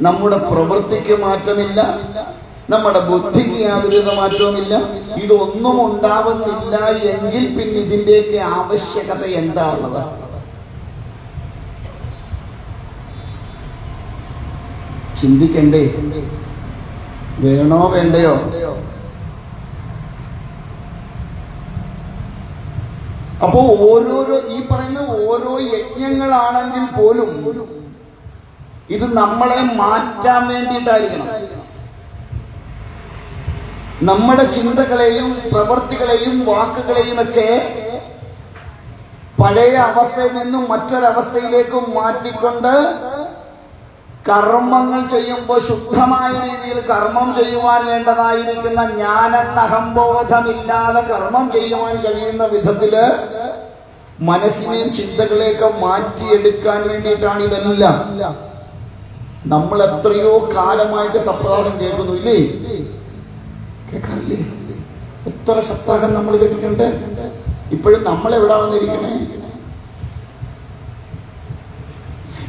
നമ്മുടെ പ്രവൃത്തിക്ക് മാറ്റമില്ല, നമ്മുടെ ബുദ്ധിക്ക് യാതൊരുവിധ മാറ്റവുമില്ല. ഇതൊന്നും ഉണ്ടാവുന്നില്ല എങ്കിൽ പിന്നെ ഇതിന്റെയൊക്കെ ആവശ്യകത എന്താ ഉള്ളത്? ചിന്തിക്കണ്ടേ? വേണോ വേണ്ടയോ? അപ്പോ ഓരോരോ ഈ പറയുന്ന ഓരോ യജ്ഞങ്ങളാണെങ്കിൽ പോലും ഇത് നമ്മളെ മാറ്റാൻ വേണ്ടിയിട്ടായിരിക്കണം. നമ്മുടെ ചിന്തകളെയും പ്രവൃത്തികളെയും വാക്കുകളെയും ഒക്കെ പഴയ അവസ്ഥയിൽ നിന്നും മറ്റൊരവസ്ഥയിലേക്ക് മാറ്റിക്കൊണ്ട് കർമ്മങ്ങൾ ചെയ്യുമ്പോൾ ശുദ്ധമായ രീതിയിൽ കർമ്മം ചെയ്യുവാൻ വേണ്ടതായിരിക്കുന്ന ജ്ഞാനെന്ന അഹംബോധമില്ലാതെ കർമ്മം ചെയ്യുവാൻ കഴിയുന്ന വിധത്തില് മനസ്സിനെയും ചിന്തകളെയൊക്കെ മാറ്റിയെടുക്കാൻ വേണ്ടിയിട്ടാണ് ഇതെല്ലാം. നമ്മൾ എത്രയോ കാലമായിട്ട് സപ്താഹം കേൾക്കുന്നു, ഇല്ലേ? കേൾക്കാറില്ലേ? എത്ര സപ്താഹം നമ്മൾ കേട്ടിട്ടുണ്ട്. ഇപ്പോഴും നമ്മൾ എവിടെ വന്നിരിക്കണേ?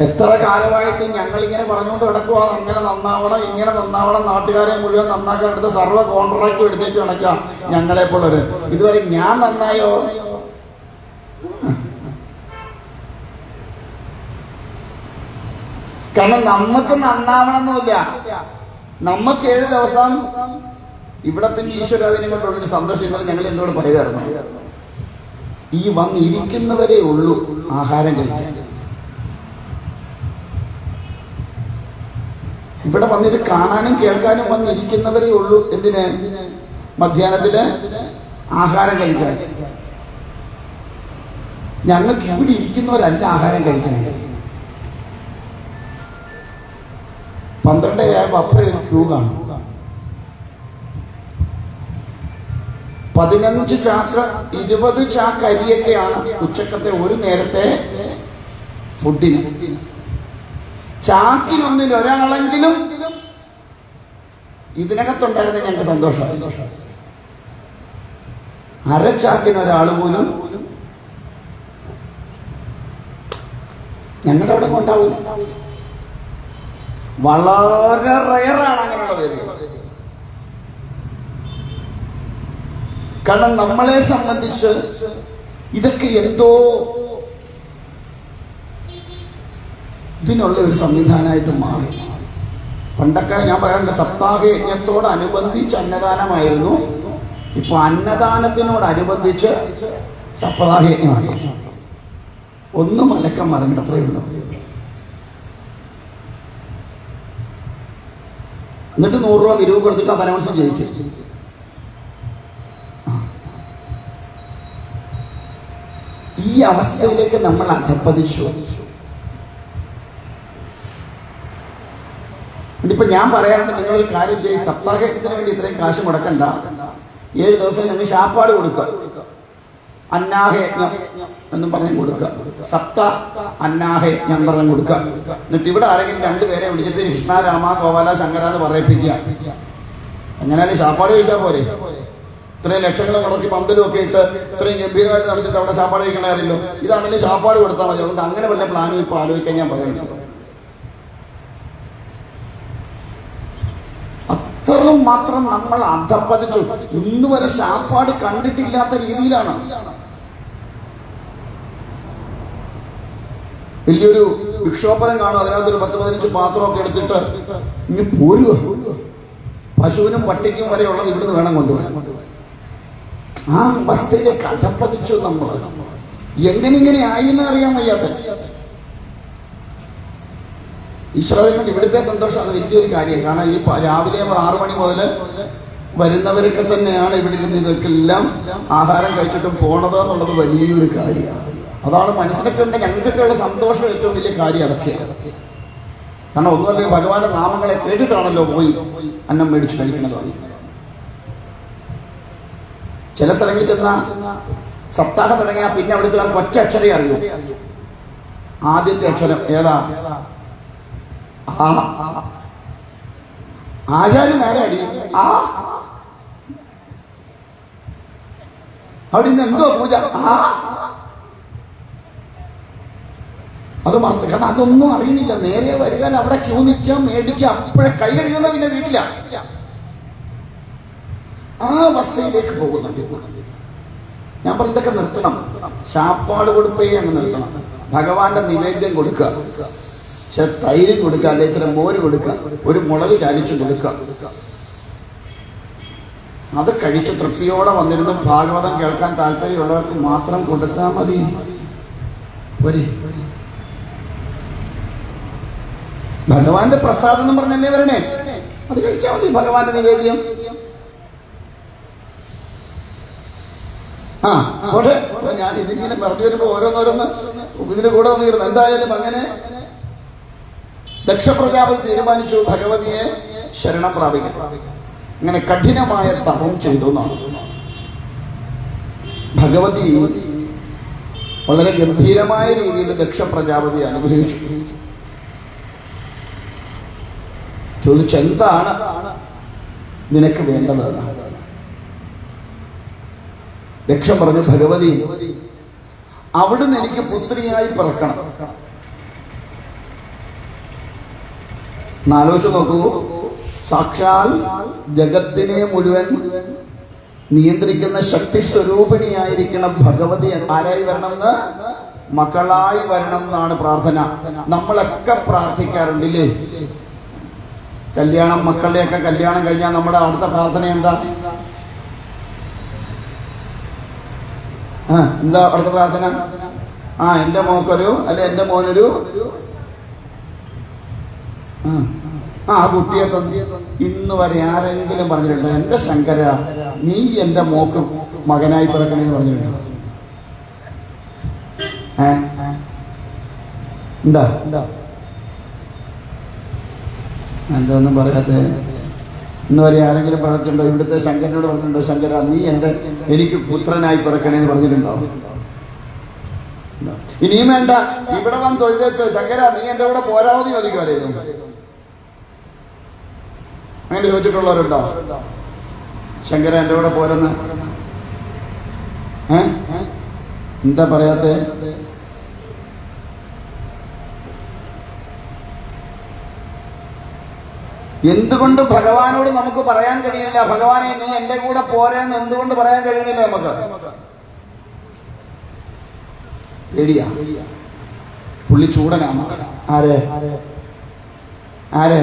എത്ര കാലമായിട്ട് ഞങ്ങൾ ഇങ്ങനെ പറഞ്ഞുകൊണ്ട് കിടക്കുക, അങ്ങനെ നന്നാവണം ഇങ്ങനെ നന്നാവണം, നാട്ടുകാരെ മുഴുവൻ നന്നാക്കാൻ എടുത്ത് സർവ്വ കോൺട്രാക്റ്റും എടുത്തേച്ച് കിടക്കുക ഞങ്ങളെപ്പോലൊരു. ഇതുവരെ ഞാൻ നന്നായോ? കാരണം നമുക്ക് നന്നാവണമെന്നില്ല. നമുക്ക് 7 ദിവസം ഇവിടെ പിന്നെ ഈശ്വര അതിനെ കൊണ്ടുള്ളൊരു സന്തോഷം ഇന്നലെ ഞങ്ങൾ എന്നോട് പറയുകയായിരുന്നു, ഈ വന്നിരിക്കുന്നവരേ ഉള്ളൂ ആഹാരം കഴിക്കാൻ. ഇവിടെ വന്നിത് കാണാനും കേൾക്കാനും വന്നിരിക്കുന്നവരേ ഉള്ളൂ. എന്തിന്? മധ്യാഹ്നത്തില് ആഹാരം കഴിക്കാൻ. ഞങ്ങൾക്ക് ഇവിടെ ഇരിക്കുന്നവരല്ല ആഹാരം കഴിക്കണേ. 12 അപ്പുറം ഒരു ക്യൂ കാണും. 15 ചാക്ക് 20 ചാക്ക് അരിയൊക്കെയാണ് ഉച്ചക്കത്തെ ഒരു നേരത്തെ ഫുഡിന്. ചാക്കിനൊന്നിൽ ഒരാളെങ്കിലും ഇതിനകത്തുണ്ടായിരുന്ന ഞങ്ങൾക്ക് സന്തോഷം. അരച്ചാക്കിന് ഒരാൾ പോലും ഞങ്ങളുടെ അവിടെ ഉണ്ടാവില്ല. വളരെ റയറാണ് അങ്ങനെയുള്ള പേരുകൾ. കാരണം നമ്മളെ സംബന്ധിച്ച് ഇതൊക്കെ എന്തോ ഇതിനുള്ള ഒരു സംവിധാനമായിട്ട് മാറി. പണ്ടൊക്കെ ഞാൻ പറയാറുണ്ട്, സപ്താഹ യജ്ഞത്തോടനുബന്ധിച്ച് അന്നദാനമായിരുന്നു. ഇപ്പൊ അന്നദാനത്തിനോടനുബന്ധിച്ച് സപ്താഹ യജ്ഞമായി. ഒന്നും മലക്കം മറിഞ്ഞ അത്രയേ ഉള്ളൂ. എന്നിട്ട് 100 രൂപ വിരിവ് കൊടുത്തിട്ട് അത് അനൗൺസ് ജയിക്കും. ഈ അവസ്ഥയിലേക്ക് നമ്മൾ അധപ്പതിച്ചു. ഇപ്പൊ ഞാൻ പറയാറുണ്ട്, നിങ്ങളൊരു കാര്യം ചെയ്യും, സപ്താഹത്തിന് വേണ്ടി ഇത്രയും കാശ് മുടക്കണ്ട. 7 ദിവസം ഞങ്ങൾ ശാപ്പാട് കൊടുക്കുക, അന്നാഹയജ്ഞം എന്നും പറഞ്ഞ് കൊടുക്കുക, സപ്ത അന്നാഹയജ്ഞം പറഞ്ഞ് കൊടുക്കുക. എന്നിട്ട് ഇവിടെ ആരെങ്കിലും 2 പേരെ വിളിച്ചിട്ട് കൃഷ്ണ രാമ ഗോപാല ശങ്കര എന്ന് പറയിപ്പിക്കുക. എങ്ങനെയാലും ശാപ്പാട് കഴിച്ചാൽ പോരെ? ഇത്രയും ലക്ഷങ്ങൾ മുടക്കി പന്തലും ഒക്കെ ഇട്ട് ഇത്രയും ഗംഭീരമായിട്ട് നടത്തിയിട്ട് അവിടെ ശാപ്പാട് കഴിക്കണ കാര്യമല്ലോ. ഇതാണെങ്കിൽ ശാപ്പാട് കൊടുത്താൽ മതി. അതുകൊണ്ട് അങ്ങനെ വല്ല പ്ലാനും ഇപ്പൊ ആലോചിക്കാൻ ഞാൻ പറയുന്നത്. അത്രയും മാത്രം നമ്മൾ അധപ്പതിച്ചു. ഇന്ന് വരെ ശാപ്പാട് കണ്ടിട്ടില്ലാത്ത രീതിയിലാണ്. വലിയൊരു വിക്ഷോഭനം കാണും, അതിനകത്തൊരു 10-15 പാത്രമൊക്കെ എടുത്തിട്ട് ഇനി പോരുക. പശുവിനും പട്ടിക്കും വരെ ഉള്ളത് ഇവിടുന്ന് വേണം കൊണ്ടുപോകാൻ. ആ അവസ്ഥയിലേക്ക് അധപ്പതിച്ചു നമ്മൾ. എങ്ങനെ ആയി എന്ന് അറിയാൻ വയ്യാത്ത. ഈശ്വരൻ ഇവിടുത്തെ സന്തോഷം അത് വലിയൊരു കാര്യമാണ്. കാരണം ഈ രാവിലെ 6 മണി മുതൽ വരുന്നവരൊക്കെ തന്നെയാണ് ഇവിടെ ഇരുന്ന് ഇതൊക്കെ എല്ലാം ആഹാരം കഴിച്ചിട്ടും പോണത് എന്നുള്ളത് വലിയൊരു കാര്യമാണ്. അതാണ് മനസ്സിലൊക്കെ ഉണ്ട് ഞങ്ങൾക്കൊക്കെയുള്ള സന്തോഷം ഏറ്റവും വലിയ കാര്യം അതൊക്കെയാണ്. കാരണം ഒന്നുമല്ലേ ഭഗവാന്റെ നാമങ്ങളെ കേട്ടിട്ടാണല്ലോ പോയി അന്നം മേടിച്ച് കഴിക്കുന്നത്. ചില സ്ഥലങ്ങളിൽ ചെന്ന സപ്താഹം തുടങ്ങിയാൽ പിന്നെ അവിടുത്തെ ഒറ്റ അക്ഷരേ അറിയൂ. ആദ്യത്തെ അക്ഷരം ഏതാ? ആ. ആചാര്യൻ ആരാടി? ആ. അവിടെ ഇന്ന് എന്തോ പൂജ? ആ. അത് മാത്രം. കാരണം അതൊന്നും അറിയണില്ല. നേരെ വരിക, അവിടെ ക്യൂ നിൽക്കാം, മേടിക്കാം, അപ്പോഴെ കൈ കഴുകുന്ന പിന്നെ വീട്ടില ആ അവസ്ഥയിലേക്ക് പോകുന്നുണ്ട്. ഞാൻ പറഞ്ഞു ഇതൊക്കെ നിർത്തണം. ശാപ്പാട് കൊടുപ്പേ അങ്ങ് നിർത്തണം. ഭഗവാന്റെ നിവേദ്യം കൊടുക്കുക, ചില തൈര് കൊടുക്കുക, അല്ലെങ്കിൽ ചില മോര് കൊടുക്കുക, ഒരു മുളക് ചാലിച്ചു കൊടുക്കുക. അത് കഴിച്ച് തൃപ്തിയോടെ വന്നിരുന്ന് ഭാഗവതം കേൾക്കാൻ താല്പര്യമുള്ളവർക്ക് മാത്രം കൊടുത്താൽ മതി. ഭഗവാന്റെ പ്രസാദം എന്ന് പറഞ്ഞല്ലേ വരണേ, അത് കഴിച്ചാൽ മതി. ഭഗവാന്റെ നിവേദ്യം. പക്ഷേ ഞാൻ ഇതിങ്ങനെ പറഞ്ഞു വരുമ്പോ ഓരോന്നോരോന്ന് ഇതിന് കൂടെ വന്നിരുന്നു. എന്തായാലും അങ്ങനെ ദക്ഷ പ്രജാപതി തീരുമാനിച്ചു ഭഗവതിയെ ശരണം പ്രാപിക്കാൻ. അങ്ങനെ കഠിനമായ തപം ചെയ്തു എന്നാണ്. ഭഗവതി വളരെ ഗംഭീരമായ രീതിയിൽ ദക്ഷ പ്രജാപതി അനുഗ്രഹിച്ചു. ചോദിച്ചു എന്താണ് നിനക്ക് വേണ്ടതെന്ന്. ദക്ഷ പറഞ്ഞു ഭഗവതി, അവിടുന്ന് എനിക്ക് പുത്രിയായി പിറക്കണം. എന്നാലോചിച്ച് നോക്കൂ, സാക്ഷാൽ ജഗത്തിനെ മുഴുവൻ നിയന്ത്രിക്കുന്ന ശക്തി സ്വരൂപിണിയായിരിക്കണം ഭഗവതി ആരായി വരണമെന്ന്? മക്കളായി വരണം എന്നാണ് പ്രാർത്ഥന. നമ്മളൊക്കെ പ്രാർത്ഥിക്കാറുണ്ടില്ലേ? കല്യാണം, മക്കളുടെയൊക്കെ കല്യാണം കഴിഞ്ഞാൽ നമ്മുടെ അടുത്ത പ്രാർത്ഥന എന്താ? എന്താ അടുത്ത പ്രാർത്ഥന? എന്റെ മോക്കൊരു അല്ലെ എന്റെ മോനൊരു ആ കുട്ടിയെ തന്നു. ഇന്ന് വരെ ആരെങ്കിലും പറഞ്ഞിട്ടുണ്ടോ എന്റെ ശങ്കര നീ എന്റെ മോക്ക് മകനായി പിറക്കണേന്ന് പറഞ്ഞിട്ടുണ്ടോ? എന്താ എന്താന്നും പറയാതെ ഇന്ന് വരെ ആരെങ്കിലും പറഞ്ഞിട്ടുണ്ടോ? ഇവിടുത്തെ ശങ്കരനോട് പറഞ്ഞിട്ടുണ്ടോ ശങ്കര നീ എനിക്ക് പുത്രനായി പിറക്കണേന്ന് പറഞ്ഞിട്ടുണ്ടോ? ഇനിയും വേണ്ട, ഇവിടെ വന്ന് തൊഴുതേച്ചോ ശങ്കര നീ എന്റെ കൂടെ പോരാവെന്ന് ചോദിക്കുമായിരുന്നു. അങ്ങനെ ചോദിച്ചിട്ടുള്ളവരുണ്ടോ? ശങ്കര എന്റെ കൂടെ പോരെന്ന് എന്താ പറയാത്തെ? എന്തുകൊണ്ട് ഭഗവാനോട് നമുക്ക് പറയാൻ കഴിയില്ല? ഭഗവാനെ നീ എന്റെ കൂടെ പോരെന്ന് എന്തുകൊണ്ട് പറയാൻ കഴിയണില്ല നമുക്ക്? പേടിയാ. പുള്ളി ചൂടനാണ്. ആരെ ആരെ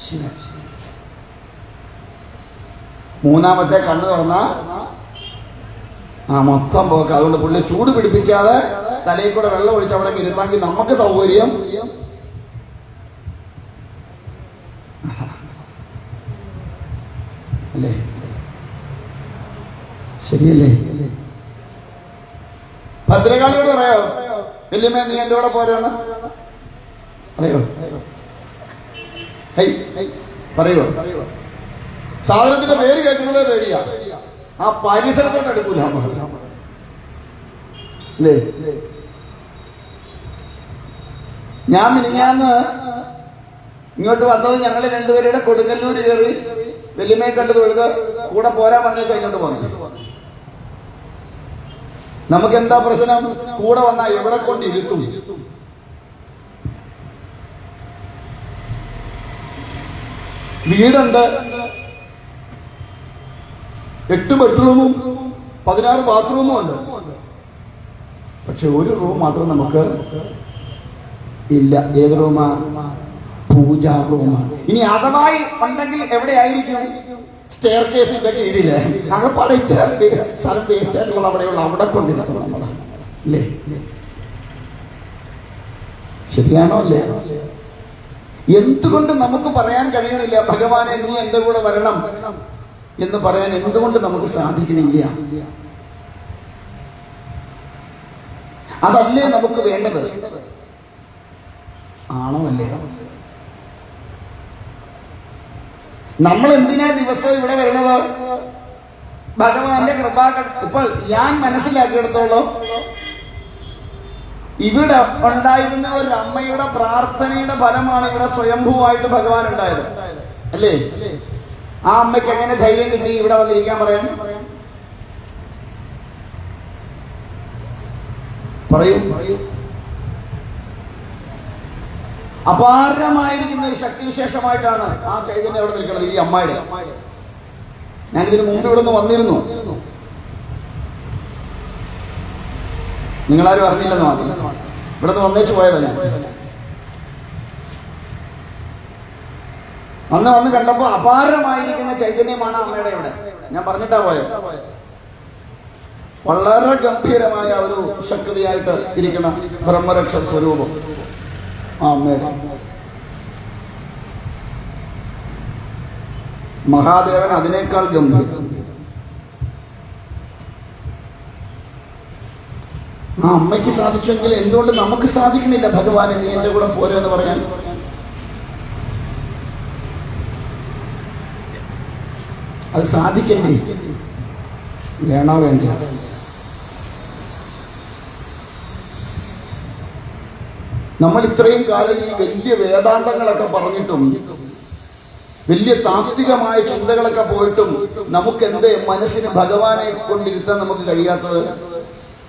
ശിവൻ. മൂന്നാമത്തെ കണ്ണു തുറന്ന മൊത്തം പോക്ക്. അതുകൊണ്ട് പുള്ളി ചൂട് പിടിപ്പിക്കാതെ തലയിൽ കൂടെ വെള്ളം ഒഴിച്ച് അവിടെ ഇരുത്താമെങ്കിൽ നമുക്ക് സൗകര്യം. അല്ലേ? ശരിയല്ലേ? ഭദ്രകാളിയോട് പറയോ വല്യമ്മ നീ എന്റെ കൂടെ പോരാന്ന് പറയോ? പറയോ? സാധനത്തിന്റെ പേര് കേൾക്കുന്നത് പേടിയാ. ആ പരിസരത്തോട്ട് എടുക്കൂല അല്ലേ? ഞാൻ മിനിഞ്ഞാന്ന് ഇങ്ങോട്ട് വന്നത് ഞങ്ങൾ രണ്ടുപേരുടെ കൊടുങ്ങല്ലൂർ കയറി വല്യമ്മയെ കണ്ടത് എഴുത് കൂടെ പോരാൻ പറഞ്ഞ ഇങ്ങോട്ട് പോകുന്നു. നമുക്ക് എന്താ പ്രശ്നം? കൂടെ വന്നാ എവിടെ കൊണ്ടിരുത്തും? വീടുണ്ട്, 8 ബെഡ്റൂമും 16 ബാത്റൂമും ഉണ്ട്. പക്ഷെ ഒരു റൂം മാത്രം നമുക്ക് ഇല്ല. ഏത് റൂമാ? പൂജാ റൂമാണ്. ഇനി അഥവായി ഉണ്ടെങ്കിൽ എവിടെയായിരിക്കും? സ്റ്റെയർ കേസിന്റെ കീഴില് അകപ്പാടെ സ്ഥലം വേസ്റ്റ് ആയിട്ടുള്ളത് അവിടെയുള്ള അവിടെ കൊണ്ടിരുത്തണം നമ്മളെ. അല്ലേ? ശരിയാണോ? അല്ലേ? എന്തുകൊണ്ട് നമുക്ക് പറയാൻ കഴിയണില്ല ഭഗവാനെ നീ എൻ്റെ കൂടെ വരണം എന്ന് പറയാൻ എന്തുകൊണ്ട് നമുക്ക് സാധിക്കണില്ല? അതല്ലേ നമുക്ക് വേണ്ടത്? ആണോ അല്ലയോ? നമ്മൾ എന്തിനാ ദിവസവും ഇവിടെ വരുന്നത്? ഭഗവാന്റെ കൃപാകട. ഇപ്പോൾ ഞാൻ മനസ്സിലാക്കിയെടുത്തോളം ഇവിടെ ഉണ്ടായിരുന്ന ഒരു അമ്മയുടെ പ്രാർത്ഥനയുടെ ഫലമാണ് ഇവിടെ സ്വയംഭൂവായിട്ട് ഭഗവാൻ ഉണ്ടായത്, അല്ലേ? ആ അമ്മയ്ക്ക് എങ്ങനെ ധൈര്യം കിട്ടി ഇവിടെ വന്നിരിക്കാൻ പറയാൻ? പറയൂ. അപാരമായിരിക്കുന്ന ഒരു ശക്തിവിശേഷമായിട്ടാണ് ആ ചൈതന്യം അവിടെ നിൽക്കുന്നത്, ഈ അമ്മയുടെ. ഞാനിതിന് മുമ്പ് ഇവിടെ നിന്ന് വന്നിരുന്നു, നിങ്ങളാരും അറിഞ്ഞില്ലെന്ന് മാത്രം. ഇവിടെ നിന്ന് വന്നേച്ച് പോയതാ ഞാൻ. വന്ന് കണ്ടപ്പോ അപാരമായിരിക്കുന്ന ചൈതന്യമാണ് അമ്മയുടെ ഇവിടെ. ഞാൻ പറഞ്ഞിട്ടാ പോയത്. വളരെ ഗംഭീരമായ ഒരു ശക്തിയായിട്ട് ഇരിക്കുന്ന ബ്രഹ്മരക്ഷ സ്വരൂപം ആ അമ്മയുടെ. മഹാദേവൻ അതിനേക്കാൾ ഗംഭീരം. ആ അമ്മയ്ക്ക് സാധിച്ചെങ്കിൽ എന്തുകൊണ്ട് നമുക്ക് സാധിക്കുന്നില്ല ഭഗവാനെ നീ എന്റെ കൂടെ പോരെന്ന് പറയാൻ? അത് സാധിക്കണ്ടേ? വേണോ വേണ്ട? നമ്മൾ ഇത്രയും കാലം ഈ വലിയ വേദാന്തങ്ങളൊക്കെ പറഞ്ഞിട്ടും വലിയ താത്വികമായ ചിന്തകളൊക്കെ പോയിട്ടും നമുക്ക് എന്തേ മനസ്സിന് ഭഗവാനെ കൊണ്ടിരുത്താൻ നമുക്ക് കഴിയാത്തത്?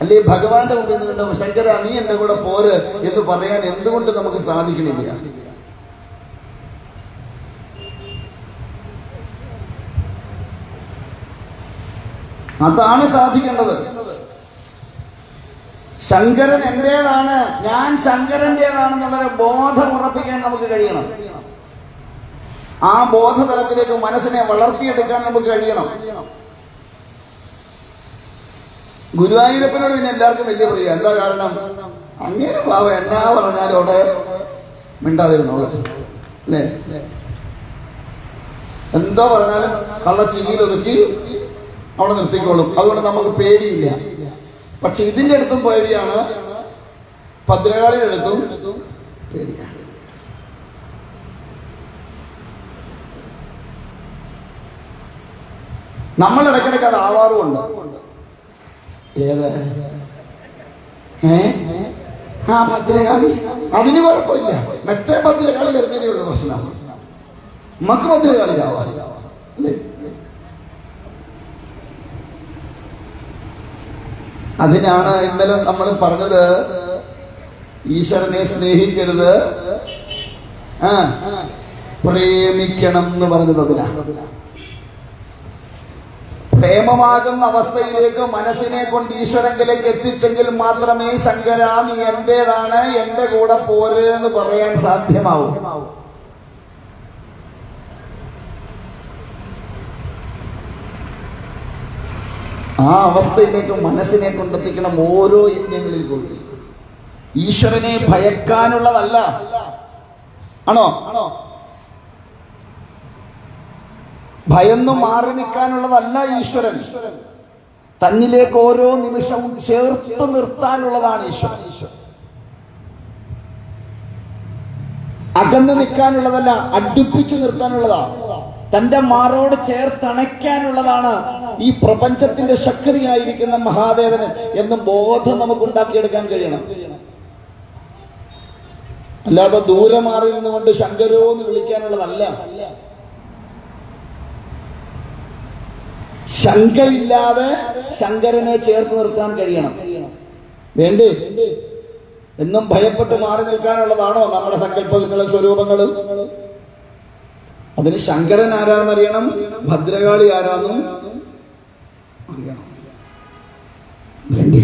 അല്ലെ ഭഗവാന്റെ മുമ്പിൽ നിന്നുണ്ടോ ശങ്കര നീ എന്റെ കൂടെ പോര് എന്ന് പറയാൻ എന്തുകൊണ്ട് നമുക്ക് സാധിക്കണില്ല? അതാണ് സാധിക്കേണ്ടത്. ശങ്കരൻ എന്റേതാണ്, ഞാൻ ശങ്കരന്റേതാണെന്നുള്ളൊരു ബോധം ഉറപ്പിക്കാൻ നമുക്ക് കഴിയണം. ആ ബോധതലത്തിലേക്ക് മനസ്സിനെ വളർത്തിയെടുക്കാൻ നമുക്ക് കഴിയണം. ഗുരുവായൂരപ്പനോട് പിന്നെ എല്ലാവർക്കും വലിയ പ്രിയ. എന്താ കാരണം? അങ്ങനെ പാവ എന്നാ പറഞ്ഞാലും അവിടെ മിണ്ടാതിരുന്നോളൂ, അല്ലേ? എന്തോ പറഞ്ഞാലും കള്ളച്ചിരിയിൽ ഒതുക്കി അവിടെ നിർത്തിക്കോളും. അതുകൊണ്ട് നമുക്ക് പേടിയില്ല. പക്ഷെ ഇതിന്റെ അടുത്തും പേടിയാണ്, ഭദ്രകാളിയുടെ അടുത്തും പേടിയാണ്. നമ്മൾ ഇടയ്ക്കിടയ്ക്ക് അത് ആവാറുമുണ്ട്. ഏത് ആ ഭദ്രകാളി, അതിന് കുഴപ്പമില്ല. മറ്റേ ഭദ്രകാളി വരുന്നതിനുള്ള പ്രശ്നം നമുക്ക് ഭദ്രകാളി അല്ലേ? അതിനാണ് ഇന്നലെ നമ്മൾ പറഞ്ഞത് ഈശ്വരനെ സ്നേഹിക്കരുത്, പ്രേമിക്കണം എന്ന് പറഞ്ഞത്. അതിനാ പ്രേമമാകുന്ന അവസ്ഥയിലേക്ക് മനസ്സിനെ കൊണ്ട് ഈശ്വരങ്കിലേക്ക് എത്തിച്ചെങ്കിൽ മാത്രമേ ശങ്കര നീ എന്റേതാണ്, എന്റെ കൂടെ പോര് എന്ന് പറയാൻ സാധ്യമാവൂ. ആ അവസ്ഥയിലേക്ക് മനസ്സിനെ കൊണ്ടെത്തിക്കണം ഓരോ യജ്ഞങ്ങളിൽ കൂടി. ഈശ്വരനെ ഭയക്കാനുള്ളതല്ല, ആണോ? ഭയന്നു മാറി നിൽക്കാനുള്ളതല്ല ഈശ്വരൻ. തന്നിലേക്ക് ഓരോ നിമിഷവും ചേർത്ത് നിർത്താനുള്ളതാണ് ഈശ്വരൻ. അകന്നു നിൽക്കാനുള്ളതല്ല, അടുപ്പിച്ചു നിർത്താനുള്ളതാണ്. തന്റെ മാറോട് ചേർത്തണയ്ക്കാനുള്ളതാണ് ഈ പ്രപഞ്ചത്തിന്റെ ശക്തിയായിരിക്കുന്ന മഹാദേവന് എന്ന ബോധം നമുക്ക് ഉണ്ടാക്കിയെടുക്കാൻ കഴിയണം. അല്ലാതെ ദൂരെ മാറി നിന്നുകൊണ്ട് ശങ്കരോ എന്ന് വിളിക്കാനുള്ളതല്ല. ശങ്കയില്ലാതെ ശങ്കരനെ ചേർത്ത് നിർത്താൻ കഴിയണം. വേണ്ടേ? എന്നും ഭയപ്പെട്ട് മാറി നിൽക്കാനുള്ളതാണോ നമ്മുടെ സങ്കല്പങ്ങളും സ്വരൂപങ്ങളും? അതിന് ശങ്കരൻ ആരാന്നറിയണം, ഭദ്രകാളി ആരാന്നും അറിയണം. വേണ്ടേ?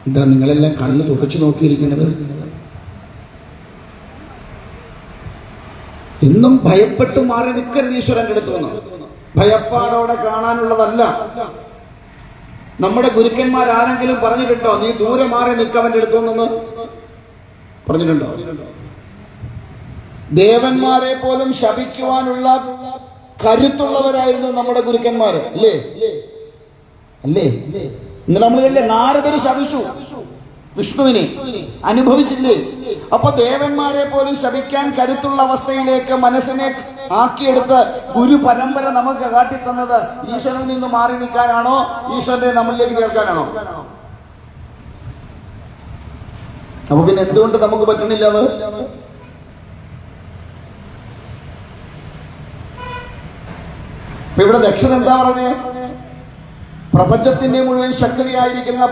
എന്താ നിങ്ങളെല്ലാം കണ്ണ് തുറച്ചു നോക്കിയിരിക്കുന്നത്? എന്നും ഭയപ്പെട്ടു മാറി നിൽക്കരുത് ഈശ്വരന്റെ അടുത്ത് നിന്ന്. ഭയപ്പാടോടെ കാണാനുള്ളതല്ല. നമ്മുടെ ഗുരുക്കന്മാർ ആരെങ്കിലും പറഞ്ഞിട്ടുണ്ടോ നീ ദൂരെ മാറി നിൽക്കവന്റെ അടുത്തു നിന്ന്? പറഞ്ഞിട്ടുണ്ടോ? ദേവന്മാരെ പോലും ശപിക്കുവാനുള്ള കരുത്തുള്ളവരായിരുന്നു നമ്മുടെ ഗുരുക്കന്മാര്, അല്ലേ? അല്ലേ? ഇന്ന് നമ്മൾ കണ്ടില്ലേ, നാരദര് ശപിച്ചു വിഷ്ണുവിനെ, അനുഭവിച്ചില്ലേ? അപ്പൊ ദേവന്മാരെ പോലും ശപിക്കാൻ കരുത്തുള്ള അവസ്ഥയിലേക്ക് മനസ്സിനെ ആക്കിയെടുത്ത് ഗുരു പരമ്പര നമുക്ക് കാട്ടിത്തന്നത് ഈശ്വരനിൽ നിന്ന് മാറി നിൽക്കാനാണോ, ഈശ്വരനെ നമ്മളിലേക്ക് ചേർക്കാനാണോ? അപ്പൊ പിന്നെ എന്തുകൊണ്ട് നമുക്ക് പറ്റണില്ല അത്? ഇപ്പൊ ഇവിടെ ദക്ഷൻ എന്താ പറഞ്ഞേ? പ്രപഞ്ചത്തിന്റെ മുഴുവൻ ശക്തിയായിരിക്കുന്ന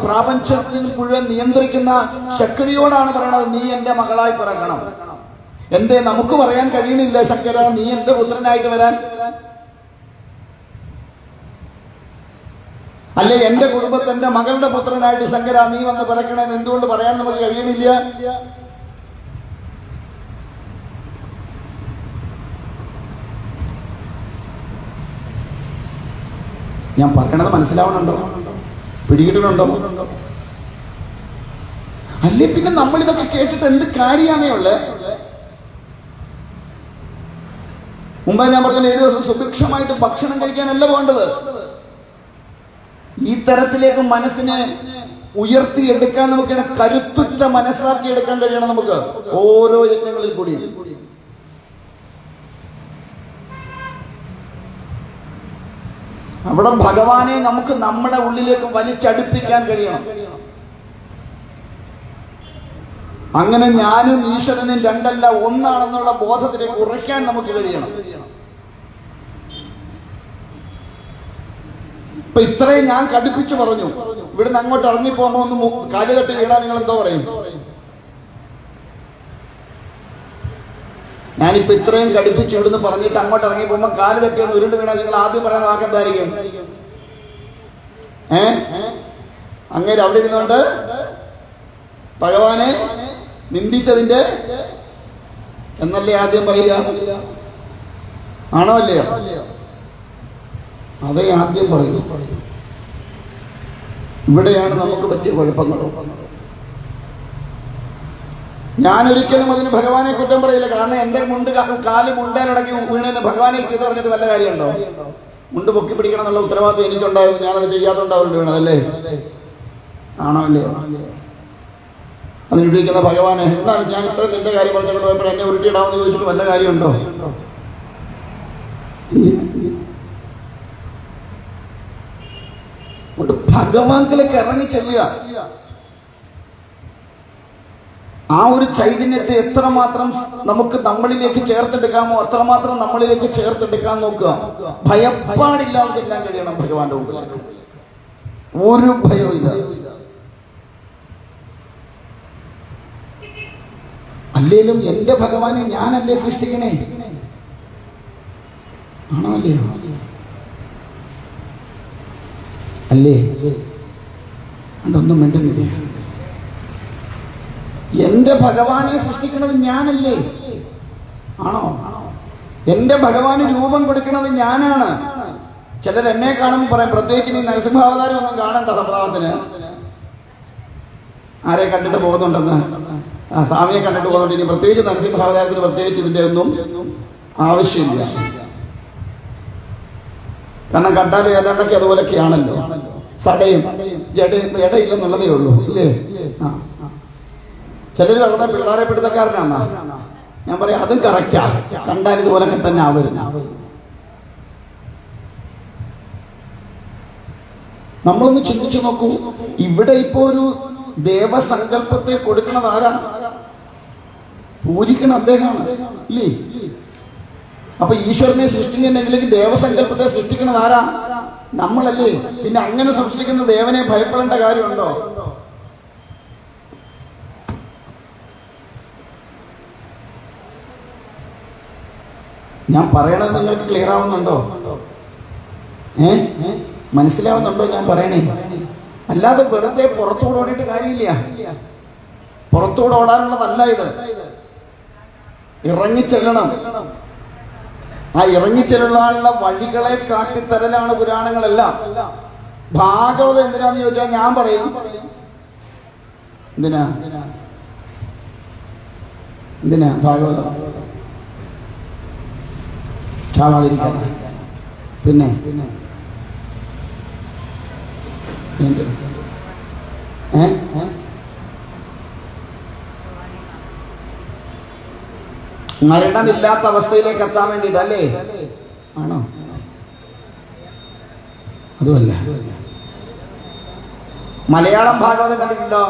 പ്രപഞ്ചത്തിന് മുഴുവൻ നിയന്ത്രിക്കുന്ന ശക്തിയോടാണ് പറയണത്, നീ എന്റെ മകളായി പിറക്കണം. എന്തേ നമുക്ക് പറയാൻ കഴിയണില്ല ശങ്കര, നീ എന്റെ പുത്രനായിട്ട് വരാൻ? അല്ലെ എന്റെ കുടുംബത്തിന്റെ മകളുടെ പുത്രനായിട്ട് ശങ്കര നീ വന്ന് പിറക്കണമെന്ന് എന്തുകൊണ്ട് പറയാൻ നമുക്ക് കഴിയണില്ല? ഞാൻ പറയണത് മനസ്സിലാവണുണ്ടോ? പിടികിട്ടുന്നുണ്ടോ? അല്ലേ പിന്നെ നമ്മൾ ഇതൊക്കെ കേട്ടിട്ട് എന്ത് കാര്യാന്നേ ഉള്ളത്? മുമ്പേ ഞാൻ പറഞ്ഞ 7 ദിവസം സുഭിക്ഷമായിട്ട് ഭക്ഷണം കഴിക്കാനല്ല വേണ്ടത്. ഈ തരത്തിലേക്ക് മനസ്സിനെ ഉയർത്തിയെടുക്കാൻ നമുക്ക് കരുത്തുറ്റ മനസ്സാക്കി എടുക്കാൻ കഴിയണം നമുക്ക് ഓരോ യജ്ഞങ്ങളിൽ കൂടി. അവിടെ ഭഗവാനെ നമുക്ക് നമ്മുടെ ഉള്ളിലേക്ക് വലിച്ചടുപ്പിക്കാൻ കഴിയണം. അങ്ങനെ ഞാനും ഈശ്വരനും രണ്ടല്ല ഒന്നാണെന്നുള്ള ബോധത്തിലേക്ക് ഉറയ്ക്കാൻ നമുക്ക് കഴിയണം. ഇപ്പൊ ഇത്രയും ഞാൻ കടുപ്പിച്ചു പറഞ്ഞു. ഇവിടുന്ന് അങ്ങോട്ട് ഇറങ്ങിപ്പോകുമ്പോ ഒന്ന് കാലുകെട്ടി വീണാ നിങ്ങൾ എന്തോ പറയും? ഞാനിപ്പോ ഇത്രയും കടുപ്പിച്ച് ഇവിടുന്ന് പറഞ്ഞിട്ട് അങ്ങോട്ട് ഇറങ്ങി പോകുമ്പോ കാല് തട്ടി ഒന്ന് ഉരുണ്ട് വീണാൽ നിങ്ങൾ ആദ്യം പറയുന്ന വാക്കെന്തായിരിക്കും? അങ്ങേര് അവിടെ ഇരുന്നുകൊണ്ട് ഭഗവാനെ നിന്ദിച്ചതിന്റെ എന്നല്ലേ ആദ്യം പറയുക? ആണോ അല്ലയോ? അതേ ആദ്യം പറയൂ. ഇവിടെയാണ് നമുക്ക് പറ്റിയ കുഴപ്പങ്ങൾ. ഞാനൊരിക്കലും അതിന് ഭഗവാനെ കുറ്റം പറയില്ല. കാരണം എന്റെ കാല് മുണ്ടേലടങ്ങി വീണതിന് ഭഗവാനെ ചെയ്ത് പറഞ്ഞിട്ട് വല്ല കാര്യമുണ്ടോ? മുണ്ട് പൊക്കി പിടിക്കണം എന്നുള്ള ഉത്തരവാദിത്വം എനിക്കുണ്ടായിരുന്നു. ഞാനത് ചെയ്യാത്തോണ്ടാവുണ്ട് വീണതല്ലേ? ആണോ അല്ലയോ? അതിനുപയോഗിക്കുന്ന ഭഗവാനെ എന്താണ് ഞാൻ ഇത്ര നിന്റെ കാര്യം പറഞ്ഞുകൊണ്ട് പോയപ്പോൾ എന്നെ ഉരുട്ടിയിടാമെന്ന് ചോദിച്ചിട്ട് വല്ല കാര്യമുണ്ടോ? ഭഗവാനിലേക്ക് ഇറങ്ങി ചെല്ലുക. ആ ഒരു ചൈതന്യത്തെ എത്രമാത്രം നമുക്ക് നമ്മളിലേക്ക് ചേർത്തെടുക്കാമോ അത്രമാത്രം നമ്മളിലേക്ക് ചേർത്തെടുക്കാൻ നോക്കുക. ഭയപ്പാടില്ലാതെ ചെല്ലാൻ കഴിയണം ഭഗവാന്റെ മുമ്പിലേക്ക്. ഒരു ഭയവും ഇല്ല. അല്ലേലും എന്റെ ഭഗവാനെ ഞാനല്ലേ സൃഷ്ടിക്കണേ? ആണോ അല്ലയോ? അല്ലേ? അതൊന്നും വേണ്ടുന്നില്ല. എന്റെ ഭഗവാനെ സൃഷ്ടിക്കുന്നത് ഞാനല്ലേ? ആണോ? എന്റെ ഭഗവാന് രൂപം കൊടുക്കുന്നത് ഞാനാണ്. ചിലർ എന്നെ കാണുമ്പോൾ പറയും, പ്രത്യേകിച്ച് നീ നരസിംഹാവതാരം ഒന്നും കാണണ്ട സപ്താഹത്തിന്. ആരെ കണ്ടിട്ട് പോകുന്നുണ്ടെന്ന്? സ്വാമിയെ കണ്ടിട്ട് പോകുന്നുണ്ട്. ഇനി പ്രത്യേകിച്ച് നരസിംഹാവതാരത്തിന് പ്രത്യേകിച്ച് ഇതിന്റെ ഒന്നും ആവശ്യമില്ല. കാരണം കണ്ടാലും ഏതാണ്ടൊക്കെ അതുപോലൊക്കെയാണല്ലോ. സടയും ഇടയില്ലെന്നുള്ളതേ ഉള്ളൂ, ഇല്ലേ? ചിലർ പറഞ്ഞ പിള്ളേരെ പിടുത്തക്കാരനാണ്. ഞാൻ പറയാം അതും കറക്റ്റാ. കണ്ടാൽ ഇതുപോലൊക്കെ തന്നെ ആവരും. നമ്മളൊന്ന് ചിന്തിച്ചു നോക്കൂ. ഇവിടെ ഇപ്പോ ഒരു ദേവസങ്കല്പത്തെ കൊടുക്കണത് ആരാ? പൂജിക്കണം അദ്ദേഹമാണ്, ഇല്ലേ? അപ്പൊ ഈശ്വരനെ സൃഷ്ടിക്കുന്നില്ലെങ്കിൽ ദേവസങ്കല്പത്തെ സൃഷ്ടിക്കുന്നത് ആരാ? നമ്മളല്ലേ? പിന്നെ അങ്ങനെ സൃഷ്ടിക്കുന്ന ദേവനെ ഭയപ്പെടേണ്ട കാര്യമുണ്ടോ? ഞാൻ പറയണത് നിങ്ങൾക്ക് ക്ലിയർ ആവുന്നുണ്ടോ? മനസ്സിലാവുന്നുണ്ടോ ഞാൻ പറയണേ? അല്ലാതെ വെറുതെ പുറത്തുകൂടെ ഓടിയിട്ട് കാര്യമില്ല. പുറത്തുകൂടെ ഓടാനുള്ളതല്ല ഇത്. ഇറങ്ങിച്ചെല്ലണം. ആ ഇറങ്ങിച്ചെല്ലാനുള്ള വഴികളെ കാട്ടിത്തരലാണ് പുരാണങ്ങളെല്ലാം. ഭാഗവതം എന്തിനാന്ന് ചോദിച്ചാൽ ഞാൻ പറയും എന്തിനാ? എന്തിനാ ഭാഗവതം? ചാവാതിരിക്കാൻ. പിന്നെ എന്ത്? മരണമില്ലാത്ത അവസ്ഥയിലേക്ക് എത്താൻ വേണ്ടിയിട്ടല്ലേ? ആണോ? അതുമല്ല. മലയാളം ഭാഗവതം കണ്ടിട്ടുണ്ടോ?